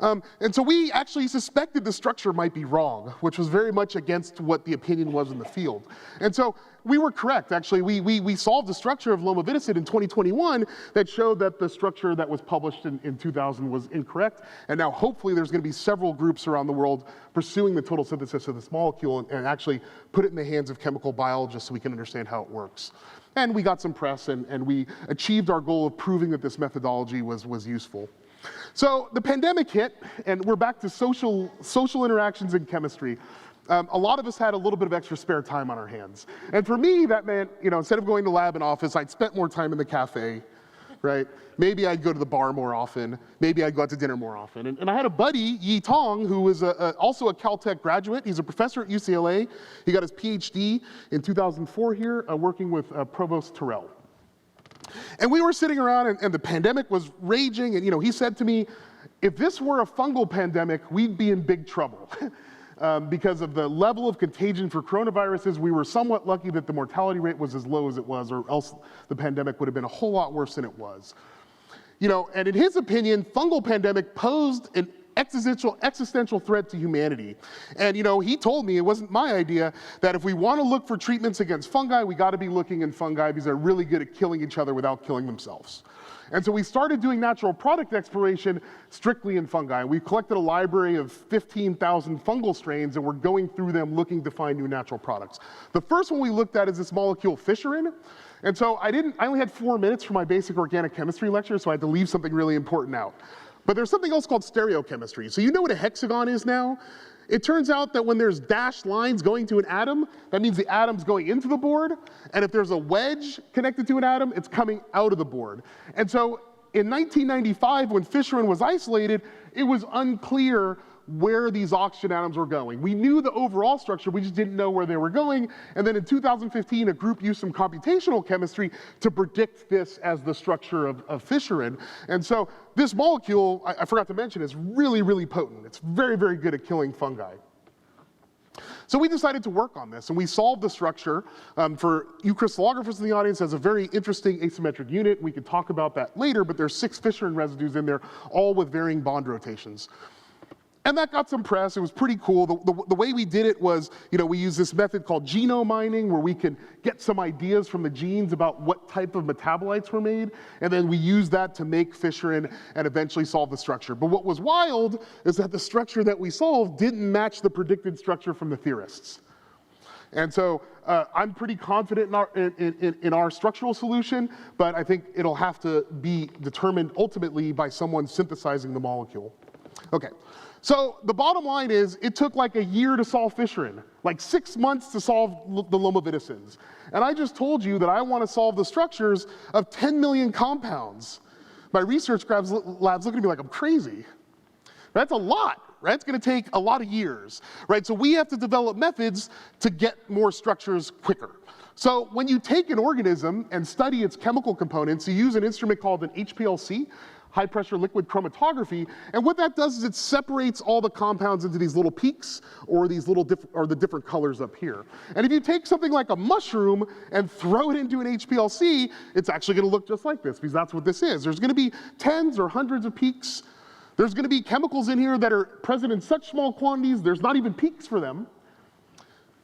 Speaker 3: And so we actually suspected the structure might be wrong, which was very much against what the opinion was in the field. And so we were correct, actually. We solved the structure of lomoviticin in 2021 that showed that the structure that was published in 2000 was incorrect. And now hopefully there's going to be several groups around the world pursuing the total synthesis of this molecule and actually put it in the hands of chemical biologists so we can understand how it works. And we got some press, and we achieved our goal of proving that this methodology was useful. So the pandemic hit, and we're back to social interactions in chemistry. A lot of us had a little bit of extra spare time on our hands. And for me, that meant, instead of going to lab and office, I'd spent more time in the cafe, right? Maybe I'd go to the bar more often. Maybe I'd go out to dinner more often. And I had a buddy, Yi Tong, who was also a Caltech graduate. He's a professor at UCLA. He got his PhD in 2004 here, working with Provost Terrell. And we were sitting around, and the pandemic was raging, and he said to me, if this were a fungal pandemic, we'd be in big trouble. Because of the level of contagion for coronaviruses, we were somewhat lucky that the mortality rate was as low as it was, or else the pandemic would have been a whole lot worse than it was. And in his opinion, fungal pandemic posed an existential threat to humanity. And he told me, it wasn't my idea, that if we want to look for treatments against fungi, we got to be looking in fungi because they're really good at killing each other without killing themselves. And so we started doing natural product exploration strictly in fungi. We collected a library of 15,000 fungal strains, and we're going through them looking to find new natural products. The first one we looked at is this molecule fissurin. And so I only had 4 minutes for my basic organic chemistry lecture, so I had to leave something really important out. But there's something else called stereochemistry. So you know what a hexagon is now? It turns out that when there's dashed lines going to an atom, that means the atom's going into the board. And if there's a wedge connected to an atom, it's coming out of the board. And so in 1995, when fissurin was isolated, it was unclear where these oxygen atoms were going. We knew the overall structure, we just didn't know where they were going. And then in 2015, a group used some computational chemistry to predict this as the structure of fissurin. And so this molecule, I forgot to mention, is really, really potent. It's very, very good at killing fungi. So we decided to work on this, and we solved the structure. For you crystallographers in the audience, has a very interesting asymmetric unit. We could talk about that later, but there's 6 fissurin residues in there, all with varying bond rotations. And that got some press. It was pretty cool. The way we did it was, we used this method called genome mining, where we can get some ideas from the genes about what type of metabolites were made, and then we used that to make fissurin and eventually solve the structure. But what was wild is that the structure that we solved didn't match the predicted structure from the theorists. And so I'm pretty confident in our structural solution, but I think it'll have to be determined ultimately by someone synthesizing the molecule. Okay. So the bottom line is, it took like a year to solve fissurin, like 6 months to solve the lomoviticins. And I just told you that I want to solve the structures of 10 million compounds. My research labs look at me like I'm crazy. That's a lot, right? It's going to take a lot of years, right? So we have to develop methods to get more structures quicker. So when you take an organism and study its chemical components, you use an instrument called an HPLC, high pressure liquid chromatography, and what that does is it separates all the compounds into these little peaks, or these little the different colors up here. And if you take something like a mushroom and throw it into an HPLC, it's actually going to look just like this, because that's what this is. There's going to be tens or hundreds of peaks. There's going to be chemicals in here that are present in such small quantities, there's not even peaks for them.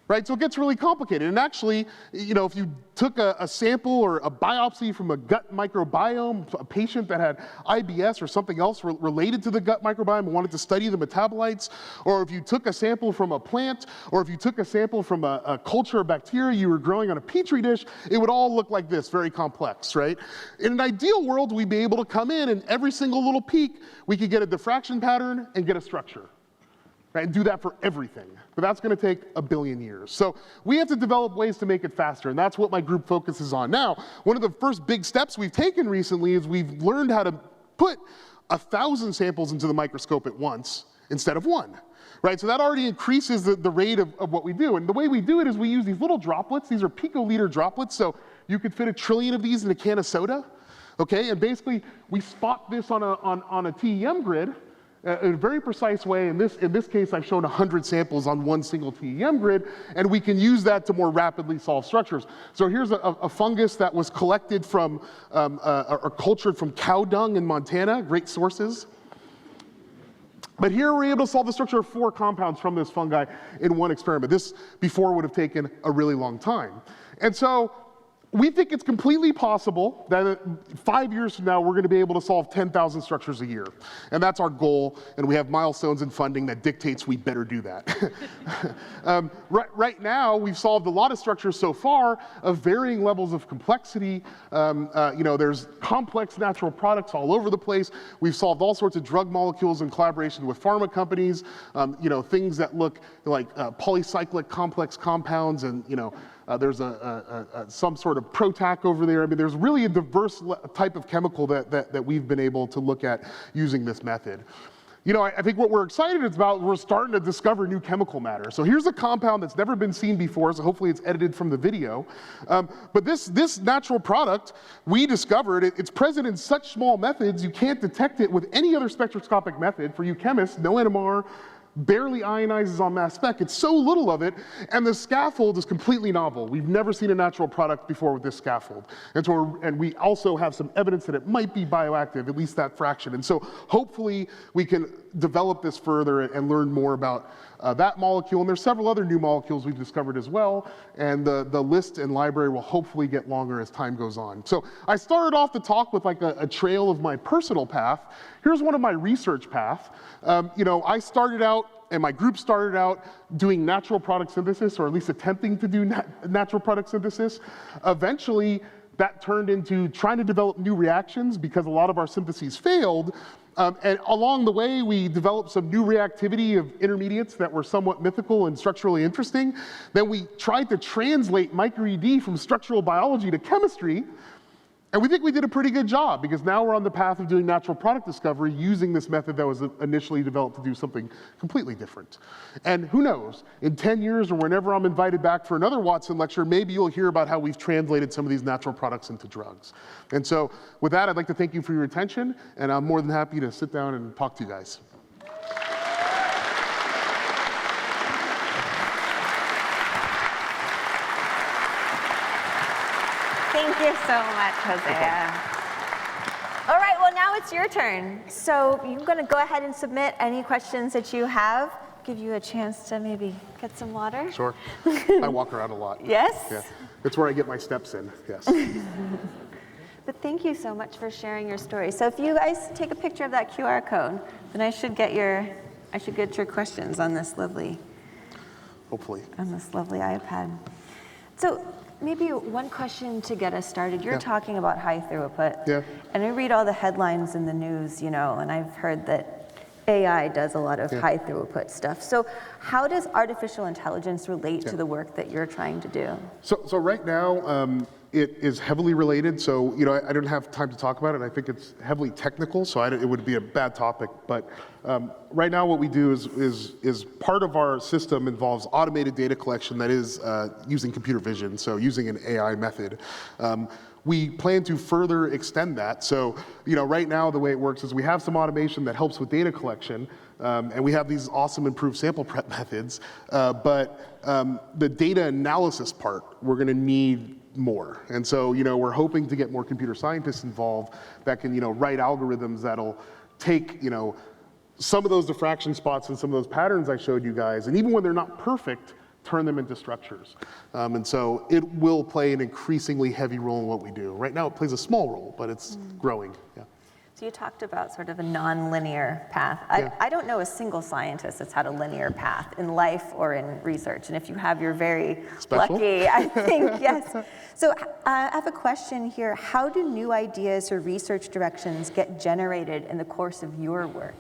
Speaker 3: Right, so it gets really complicated. And actually, if you took a sample or a biopsy from a gut microbiome, a patient that had IBS or something else related to the gut microbiome and wanted to study the metabolites, or if you took a sample from a plant, or if you took a sample from a culture of bacteria you were growing on a petri dish, it would all look like this, very complex, right? In an ideal world, we'd be able to come in and every single little peak, we could get a diffraction pattern and get a structure. Right, and do that for everything. But that's going to take a billion years. So we have to develop ways to make it faster, and that's what my group focuses on. Now, one of the first big steps we've taken recently is we've learned how to put 1,000 samples into the microscope at once instead of one. Right, so that already increases the rate of what we do. And the way we do it is we use these little droplets. These are picoliter droplets, so you could fit 1 trillion of these in a can of soda. Okay, and basically we spot this on a TEM grid, in a very precise way. In this case, I've shown 100 samples on one single TEM grid, and we can use that to more rapidly solve structures. So here's a fungus that was collected from, or cultured from cow dung in Montana, great sources. But here we're able to solve the structure of 4 compounds from this fungi in one experiment. This before would have taken a really long time. And so we think it's completely possible that 5 years from now, we're going to be able to solve 10,000 structures a year. And that's our goal, and we have milestones and funding that dictates we better do that. Right now, we've solved a lot of structures so far of varying levels of complexity. There's complex natural products all over the place. We've solved all sorts of drug molecules in collaboration with pharma companies, things that look like polycyclic complex compounds, and there's some sort of protac over there. I mean, there's really a diverse type of chemical that we've been able to look at using this method. I think what we're excited about, we're starting to discover new chemical matter. So here's a compound that's never been seen before, so hopefully it's edited from the video. But this natural product, we discovered, it's present in such small methods, you can't detect it with any other spectroscopic method. For you chemists, no NMR, barely ionizes on mass spec. It's so little of it, and the scaffold is completely novel. We've never seen a natural product before with this scaffold. And we also have some evidence that it might be bioactive, at least that fraction. And so hopefully we can develop this further and learn more about that molecule. And there's several other new molecules we've discovered as well, and the list and library will hopefully get longer as time goes on. So I started off the talk with like a trail of my personal path. Here's one of my research paths. I started out, and my group started out doing natural product synthesis, or at least attempting to do natural product synthesis. Eventually, that turned into trying to develop new reactions because a lot of our syntheses failed. And along the way, we developed some new reactivity of intermediates that were somewhat mythical and structurally interesting. Then we tried to translate micro-ED from structural biology to chemistry. And we think we did a pretty good job, because now we're on the path of doing natural product discovery using this method that was initially developed to do something completely different. And who knows, in 10 years or whenever I'm invited back for another Watson lecture, maybe you'll hear about how we've translated some of these natural products into drugs. And so with that, I'd like to thank you for your attention, and I'm more than happy to sit down and talk to you guys.
Speaker 1: Thank you so much, Hosea. All right, well, now it's your turn. So you're going to go ahead and submit any questions that you have. Give you a chance to maybe get some water.
Speaker 3: Sure. I walk around a lot.
Speaker 1: Yes?
Speaker 3: Yeah. It's where I get my steps in, yes.
Speaker 1: But thank you so much for sharing your story. So if you guys take a picture of that QR code, then I should get your questions on this lovely,
Speaker 3: Hopefully.
Speaker 1: on this lovely iPad. So maybe one question to get us started. You're talking about high throughput.
Speaker 3: Yeah.
Speaker 1: And I read all the headlines in the news, and I've heard that AI does a lot of high throughput stuff. So how does artificial intelligence relate to the work that you're trying to do?
Speaker 3: So right now, it is heavily related. So, I don't have time to talk about it. I think it's heavily technical, so it would be a bad topic. But right now what we do is part of our system involves automated data collection that is using computer vision, so using an AI method. We plan to further extend that. So, right now the way it works is we have some automation that helps with data collection, and we have these awesome improved sample prep methods, but the data analysis part, we're gonna need more. And so, we're hoping to get more computer scientists involved that can, write algorithms that'll take, some of those diffraction spots and some of those patterns I showed you guys, and even when they're not perfect, turn them into structures. And so it will play an increasingly heavy role in what we do. Right now it plays a small role, but it's growing. Yeah.
Speaker 1: So you talked about sort of a non-linear path. I don't know a single scientist that's had a linear path in life or in research. And if you have, you're very
Speaker 3: Special.
Speaker 1: lucky, I think, yes. So I have a question here. How do new ideas or research directions get generated in the course of your work?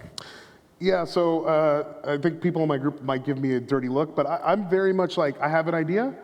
Speaker 3: Yeah, so I think people in my group might give me a dirty look, but I'm very much like, I have an idea,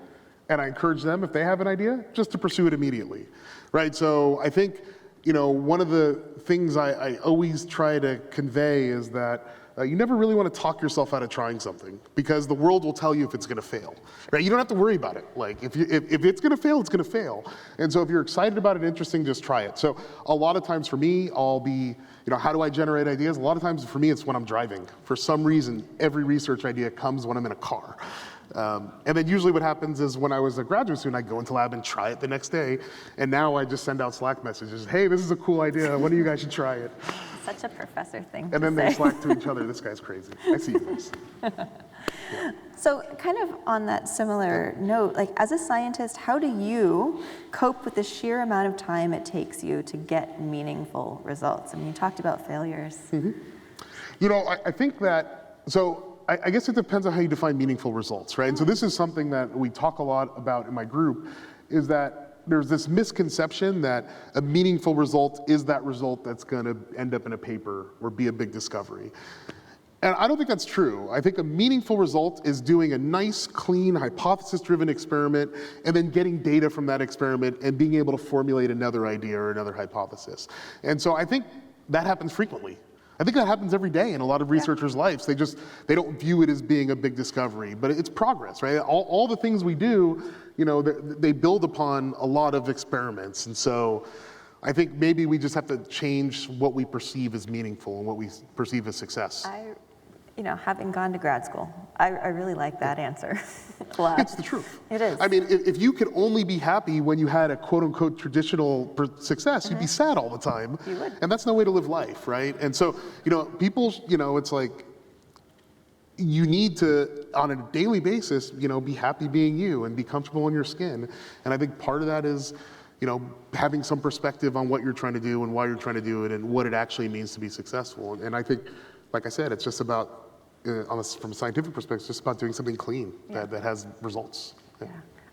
Speaker 3: and I encourage them, if they have an idea, just to pursue it immediately, right? So I think, one of the things I always try to convey is that you never really want to talk yourself out of trying something, because the world will tell you if it's going to fail, right? You don't have to worry about it. Like, if it's going to fail, it's going to fail. And so if you're excited about it, interesting, just try it. So a lot of times for me, I'll be, how do I generate ideas? A lot of times for me, it's when I'm driving. For some reason, every research idea comes when I'm in a car. And then usually what happens is when I was a graduate student, I'd go into lab and try it the next day. And now I just send out Slack messages. Hey, this is a cool idea. One of you guys should try it.
Speaker 1: Such a professor thing
Speaker 3: And then they Slack to each other. This guy's crazy. I see you guys. Yeah.
Speaker 1: So kind of on that similar note, like as a scientist, how do you cope with the sheer amount of time it takes you to get meaningful results? I mean, you talked about failures.
Speaker 3: Mm-hmm. I think that, so I guess it depends on how you define meaningful results, right? And so this is something that we talk a lot about in my group, is that there's this misconception that a meaningful result is that result that's gonna end up in a paper or be a big discovery. And I don't think that's true. I think a meaningful result is doing a nice, clean, hypothesis-driven experiment and then getting data from that experiment and being able to formulate another idea or another hypothesis. And so I think that happens frequently. I think that happens every day in a lot of researchers' lives. They don't view it as being a big discovery, but it's progress, right? All the things we do, they build upon a lot of experiments. And so I think maybe we just have to change what we perceive as meaningful and what we perceive as success.
Speaker 1: Having gone to grad school, I really like that answer a lot.
Speaker 3: It's the truth.
Speaker 1: It is.
Speaker 3: I mean, if you could only be happy when you had a quote-unquote traditional success, you'd be sad all the time.
Speaker 1: You would.
Speaker 3: And that's no way to live life, right? And so, people, it's like, you need to, on a daily basis, be happy being you and be comfortable in your skin. And I think part of that is, having some perspective on what you're trying to do and why you're trying to do it and what it actually means to be successful. And I think, like I said, it's just about, from a scientific perspective, it's just about doing something clean that has results. Yeah.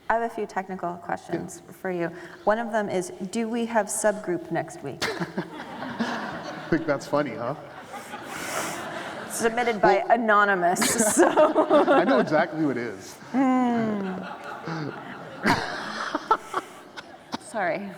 Speaker 1: I have a few technical questions for you. One of them is, do we have subgroup next week?
Speaker 3: I think that's funny, huh?
Speaker 1: Submitted by Anonymous, so.
Speaker 3: I know exactly who it is.
Speaker 1: Sorry.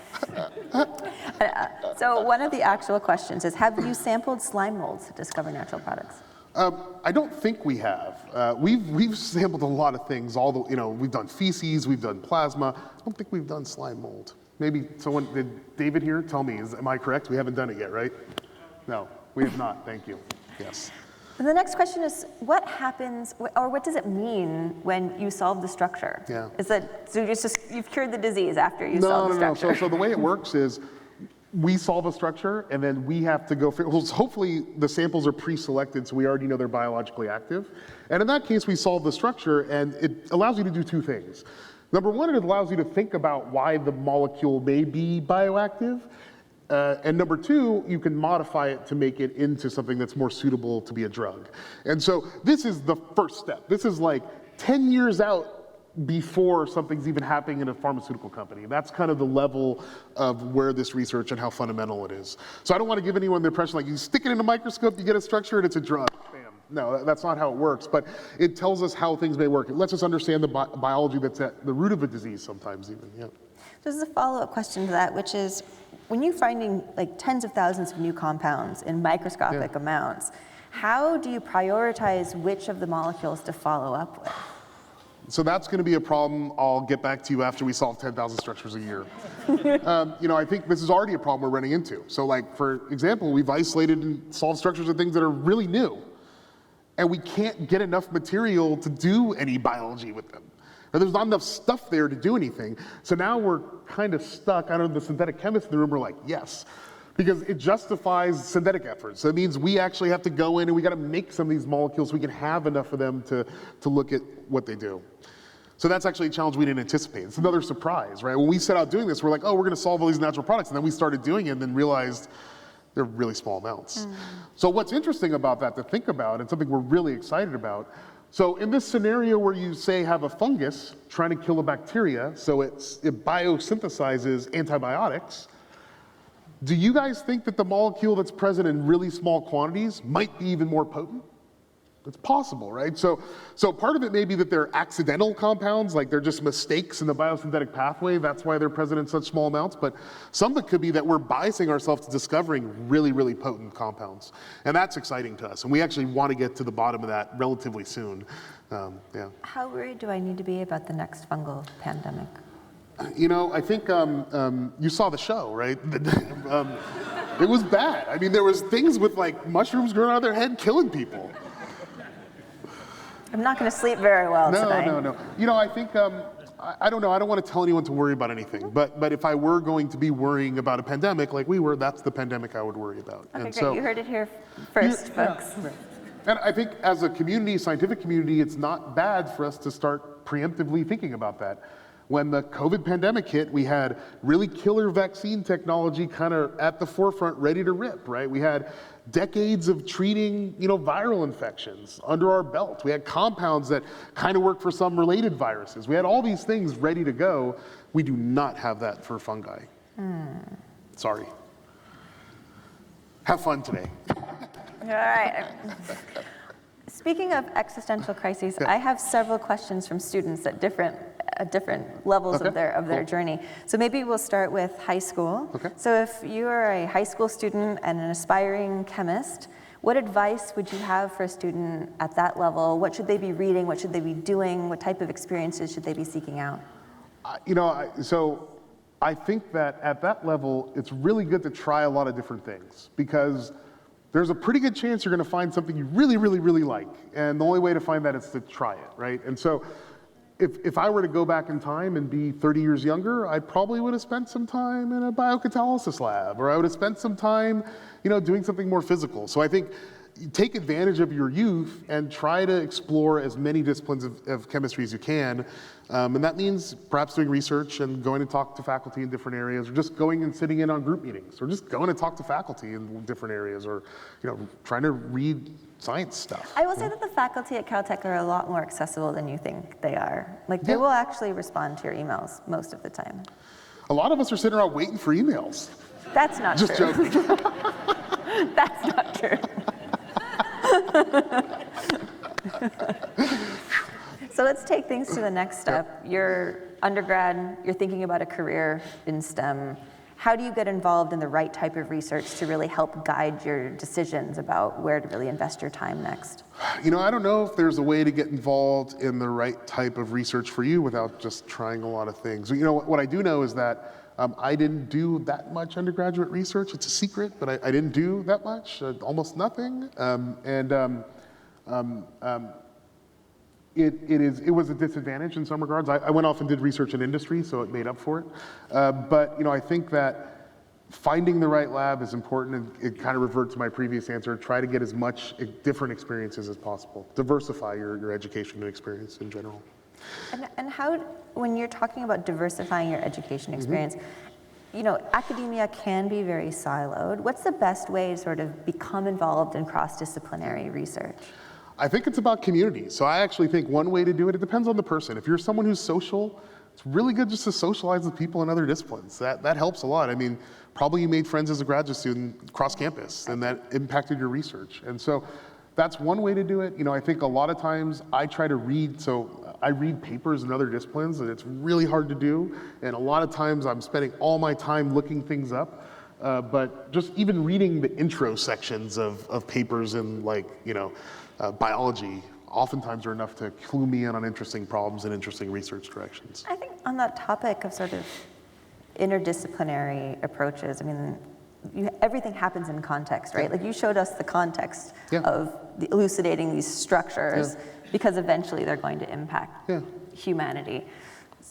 Speaker 1: So one of the actual questions is, have you sampled slime molds to discover natural products?
Speaker 3: I don't think we have. We've sampled a lot of things. We've done feces, we've done plasma. I don't think we've done slime mold. Maybe did David here tell me, am I correct? We haven't done it yet, right? No, we have not, thank you. Yes.
Speaker 1: And the next question is, what happens, or what does it mean when you solve the structure?
Speaker 3: Yeah.
Speaker 1: Is that, so you've cured the disease after you solve the structure?
Speaker 3: No. So the way it works is, we solve a structure, and then we have to go, hopefully the samples are pre-selected, so we already know they're biologically active. And in that case, we solve the structure, and it allows you to do two things. Number one, it allows you to think about why the molecule may be bioactive. And number two, you can modify it to make it into something that's more suitable to be a drug. And so this is the first step. This is like 10 years out before something's even happening in a pharmaceutical company. That's kind of the level of where this research and how fundamental it is. So I don't want to give anyone the impression like you stick it in a microscope, you get a structure, and it's a drug. Bam. No, that's not how it works, but it tells us how things may work. It lets us understand the biology that's at the root of a disease sometimes even, yeah.
Speaker 1: There's a follow-up question to that, which is, when you're finding like tens of thousands of new compounds in microscopic amounts, how do you prioritize which of the molecules to follow up with?
Speaker 3: So that's going to be a problem I'll get back to you after we solve 10,000 structures a year. I think this is already a problem we're running into. So like, for example, we've isolated and solved structures of things that are really new. And we can't get enough material to do any biology with them. Or there's not enough stuff there to do anything. So now we're kind of stuck. I don't know, the synthetic chemists in the room are like, yes. Because it justifies synthetic efforts. So it means we actually have to go in and we got to make some of these molecules so we can have enough of them to look at what they do. So that's actually a challenge we didn't anticipate. It's another surprise, right? When we set out doing this, we're like, oh, we're going to solve all these natural products. And then we started doing it and then realized they're really small amounts. So what's interesting about that to think about, and something we're really excited about, so in this scenario where you say have a fungus trying to kill a bacteria, so it biosynthesizes antibiotics, do you guys think that the molecule that's present in really small quantities might be even more potent? It's possible, right? So part of it may be that they're accidental compounds, like they're just mistakes in the biosynthetic pathway. That's why they're present in such small amounts. But some of it could be that we're biasing ourselves to discovering really, really potent compounds. And that's exciting to us. And we actually want to get to the bottom of that relatively soon. Yeah.
Speaker 1: How worried do I need to be about the next fungal pandemic?
Speaker 3: I think you saw the show, right? It was bad. I mean, there was things with like mushrooms growing out of their head killing people.
Speaker 1: I'm not going to sleep very well tonight.
Speaker 3: No. I think, I don't know. I don't want to tell anyone to worry about anything. But if I were going to be worrying about a pandemic like we were, that's the pandemic I would worry about.
Speaker 1: Okay, great. You heard it here first, folks.
Speaker 3: Yeah. And I think as a community, scientific community, it's not bad for us to start preemptively thinking about that. When the COVID pandemic hit, we had really killer vaccine technology kind of at the forefront, ready to rip, right? We had decades of treating, viral infections under our belt. We had compounds that kind of work for some related viruses. We had all these things ready to go. We do not have that for fungi. Sorry. Have fun today.
Speaker 1: All right. Speaking of existential crises, I have several questions from students at different levels of their journey. So maybe we'll start with high school.
Speaker 3: Okay.
Speaker 1: So if you are a high school student and an aspiring chemist, what advice would you have for a student at that level? What should they be reading? What should they be doing? What type of experiences should they be seeking out?
Speaker 3: So I think that at that level, it's really good to try a lot of different things, because there's a pretty good chance you're going to find something you really, really, really like. And the only way to find that is to try it, right? And so if I were to go back in time and be 30 years younger, I probably would have spent some time in a biocatalysis lab, or I would have spent some time, doing something more physical. So I think take advantage of your youth and try to explore as many disciplines of chemistry as you can. And that means perhaps doing research and going to talk to faculty in different areas, or just going and sitting in on group meetings, or just going to talk to faculty in different areas, or trying to read science stuff.
Speaker 1: I will say that the faculty at Caltech are a lot more accessible than you think they are. Like, they will actually respond to your emails most of the time.
Speaker 3: A lot of us are sitting around waiting for emails.
Speaker 1: That's not
Speaker 3: true. Just joking.
Speaker 1: That's not true. So let's take things to the next step. You're undergrad, you're thinking about a career in STEM. How do you get involved in the right type of research to really help guide your decisions about where to really invest your time next?
Speaker 3: I don't know if there's a way to get involved in the right type of research for you without just trying a lot of things. What I do know is that I didn't do that much undergraduate research. It's a secret, but I didn't do that much, almost nothing. It was a disadvantage in some regards. I went off and did research in industry, so it made up for it. But I think that finding the right lab is important, and it kind of reverts to my previous answer. Try to get as much different experiences as possible. Diversify your education and experience in general.
Speaker 1: And how, when you're talking about diversifying your education experience, you know, academia can be very siloed. What's the best way to sort of become involved in cross-disciplinary research?
Speaker 3: I think it's about community. So I actually think one way to do it, it depends on the person. If you're someone who's social, it's really good just to socialize with people in other disciplines. That helps a lot. I mean, probably you made friends as a graduate student cross campus, and that impacted your research. And so that's one way to do it. You know, I think a lot of times I try to read, so I read papers in other disciplines, and it's really hard to do. And a lot of times I'm spending all my time looking things up. But just even reading the intro sections of papers in, like, you know, biology, oftentimes are enough to clue me in on interesting problems and interesting research directions.
Speaker 1: I think on that topic of sort of interdisciplinary approaches, I mean, everything happens in context, right? Like you showed us the context of elucidating these structures because eventually they're going to impact humanity.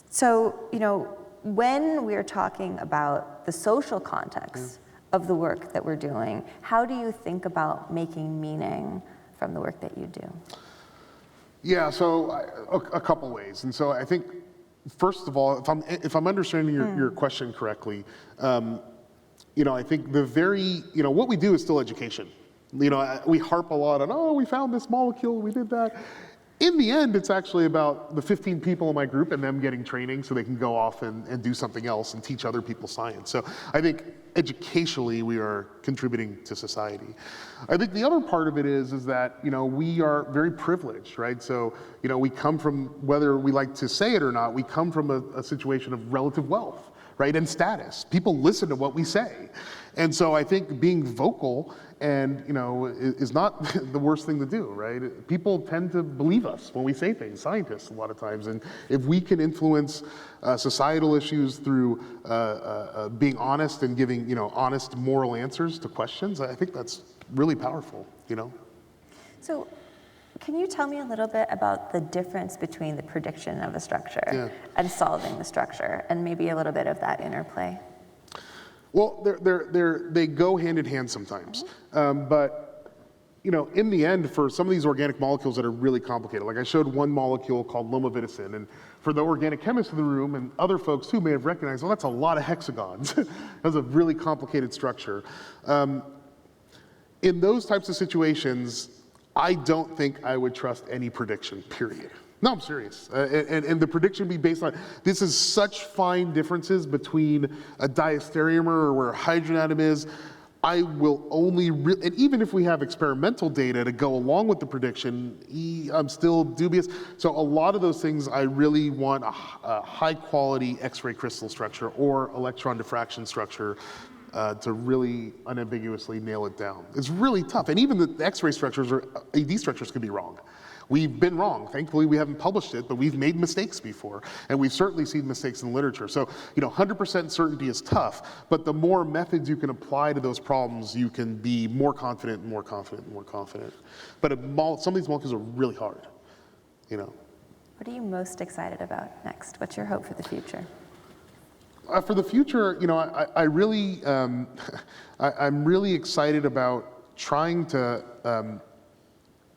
Speaker 1: So, you know, when we're talking about the social context of the work that we're doing, how do you think about making meaning from the work that you do?
Speaker 3: Yeah, so a couple ways. And so I think, first of all, if I'm understanding your question correctly, you know, I think what we do is still education. You know, we harp a lot on, oh, we found this molecule, we did that. In the end, it's actually about the 15 people in my group and them getting training so they can go off and do something else and teach other people science. So I think educationally we are contributing to society. I think the other part of it is that, you know, we are very privileged, right? So, you know, we come from, whether we like to say it or not, we come from a situation of relative wealth, right, and status. People listen to what we say. And so I think being vocal and, you know, is not the worst thing to do, right? People tend to believe us when we say things, scientists a lot of times. And if we can influence societal issues through being honest and giving, you know, honest moral answers to questions, I think that's really powerful, you know? So
Speaker 1: can you tell me a little bit about the difference between the prediction of a structure and solving the structure, and maybe a little bit of that interplay?
Speaker 3: Well, they go hand in hand sometimes. But, you know, in the end, for some of these organic molecules that are really complicated, like I showed one molecule called lomoviticin, and for the organic chemists in the room and other folks who may have recognized, well, that's a lot of hexagons. That's a really complicated structure. In those types of situations, I don't think I would trust any prediction, period. No, I'm serious. And the prediction would be based on, this is such fine differences between a diastereomer or where a hydrogen atom is. I will only, and even if we have experimental data to go along with the prediction, I'm still dubious. So a lot of those things, I really want a high quality X-ray crystal structure or electron diffraction structure to really unambiguously nail it down. It's really tough. And even the X-ray structures or AD structures could be wrong. We've been wrong. Thankfully, we haven't published it, but we've made mistakes before. And we've certainly seen mistakes in literature. So, you know, 100% certainty is tough, but the more methods you can apply to those problems, you can be more confident and more confident and more confident. But some of these molecules are really hard, you know.
Speaker 1: What are you most excited about next? What's your hope for the future?
Speaker 3: For the future, you know, I'm really excited about trying to,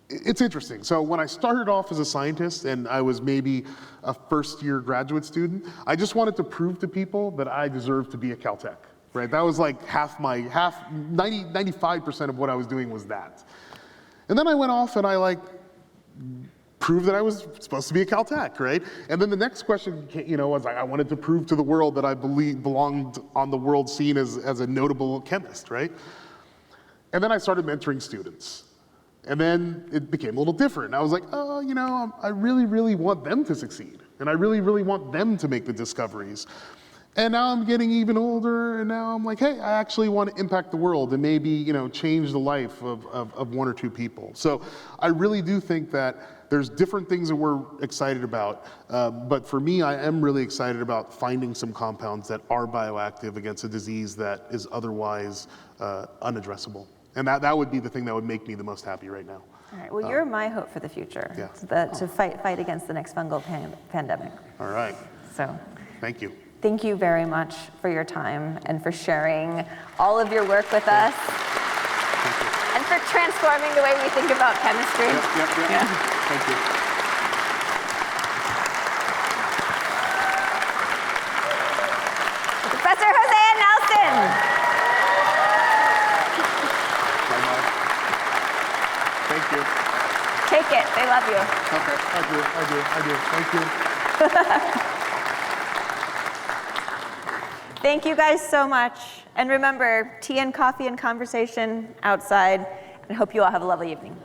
Speaker 3: it's interesting. So when I started off as a scientist and I was maybe a first-year graduate student, I just wanted to prove to people that I deserved to be at Caltech, right? That was like 95% of what I was doing was that. And then I went off and I proved that I was supposed to be at Caltech, right? And then the next question, you know, was I wanted to prove to the world that I belonged on the world scene as a notable chemist, right? And then I started mentoring students. And then it became a little different. I was like, oh, you know, I really, really want them to succeed. And I really, really want them to make the discoveries. And now I'm getting even older, and now I'm like, hey, I actually want to impact the world and maybe, you know, change the life of one or two people. So I really do think that there's different things that we're excited about. But for me, I am really excited about finding some compounds that are bioactive against a disease that is otherwise unaddressable. And that would be the thing that would make me the most happy right now.
Speaker 1: All right, well, you're my hope for the future, to fight against the next fungal pandemic.
Speaker 3: All right.
Speaker 1: So,
Speaker 3: thank you.
Speaker 1: Thank you very much for your time and for sharing all of your work with us. And for transforming the way we think about chemistry.
Speaker 3: Yep.
Speaker 1: Yeah.
Speaker 3: Thank you.
Speaker 1: Professor Hosea Nelson.
Speaker 3: Thank you.
Speaker 1: Take it, they love you.
Speaker 3: Okay, I do. Thank you.
Speaker 1: Thank you guys so much. And remember, tea and coffee and conversation outside. And I hope you all have a lovely evening.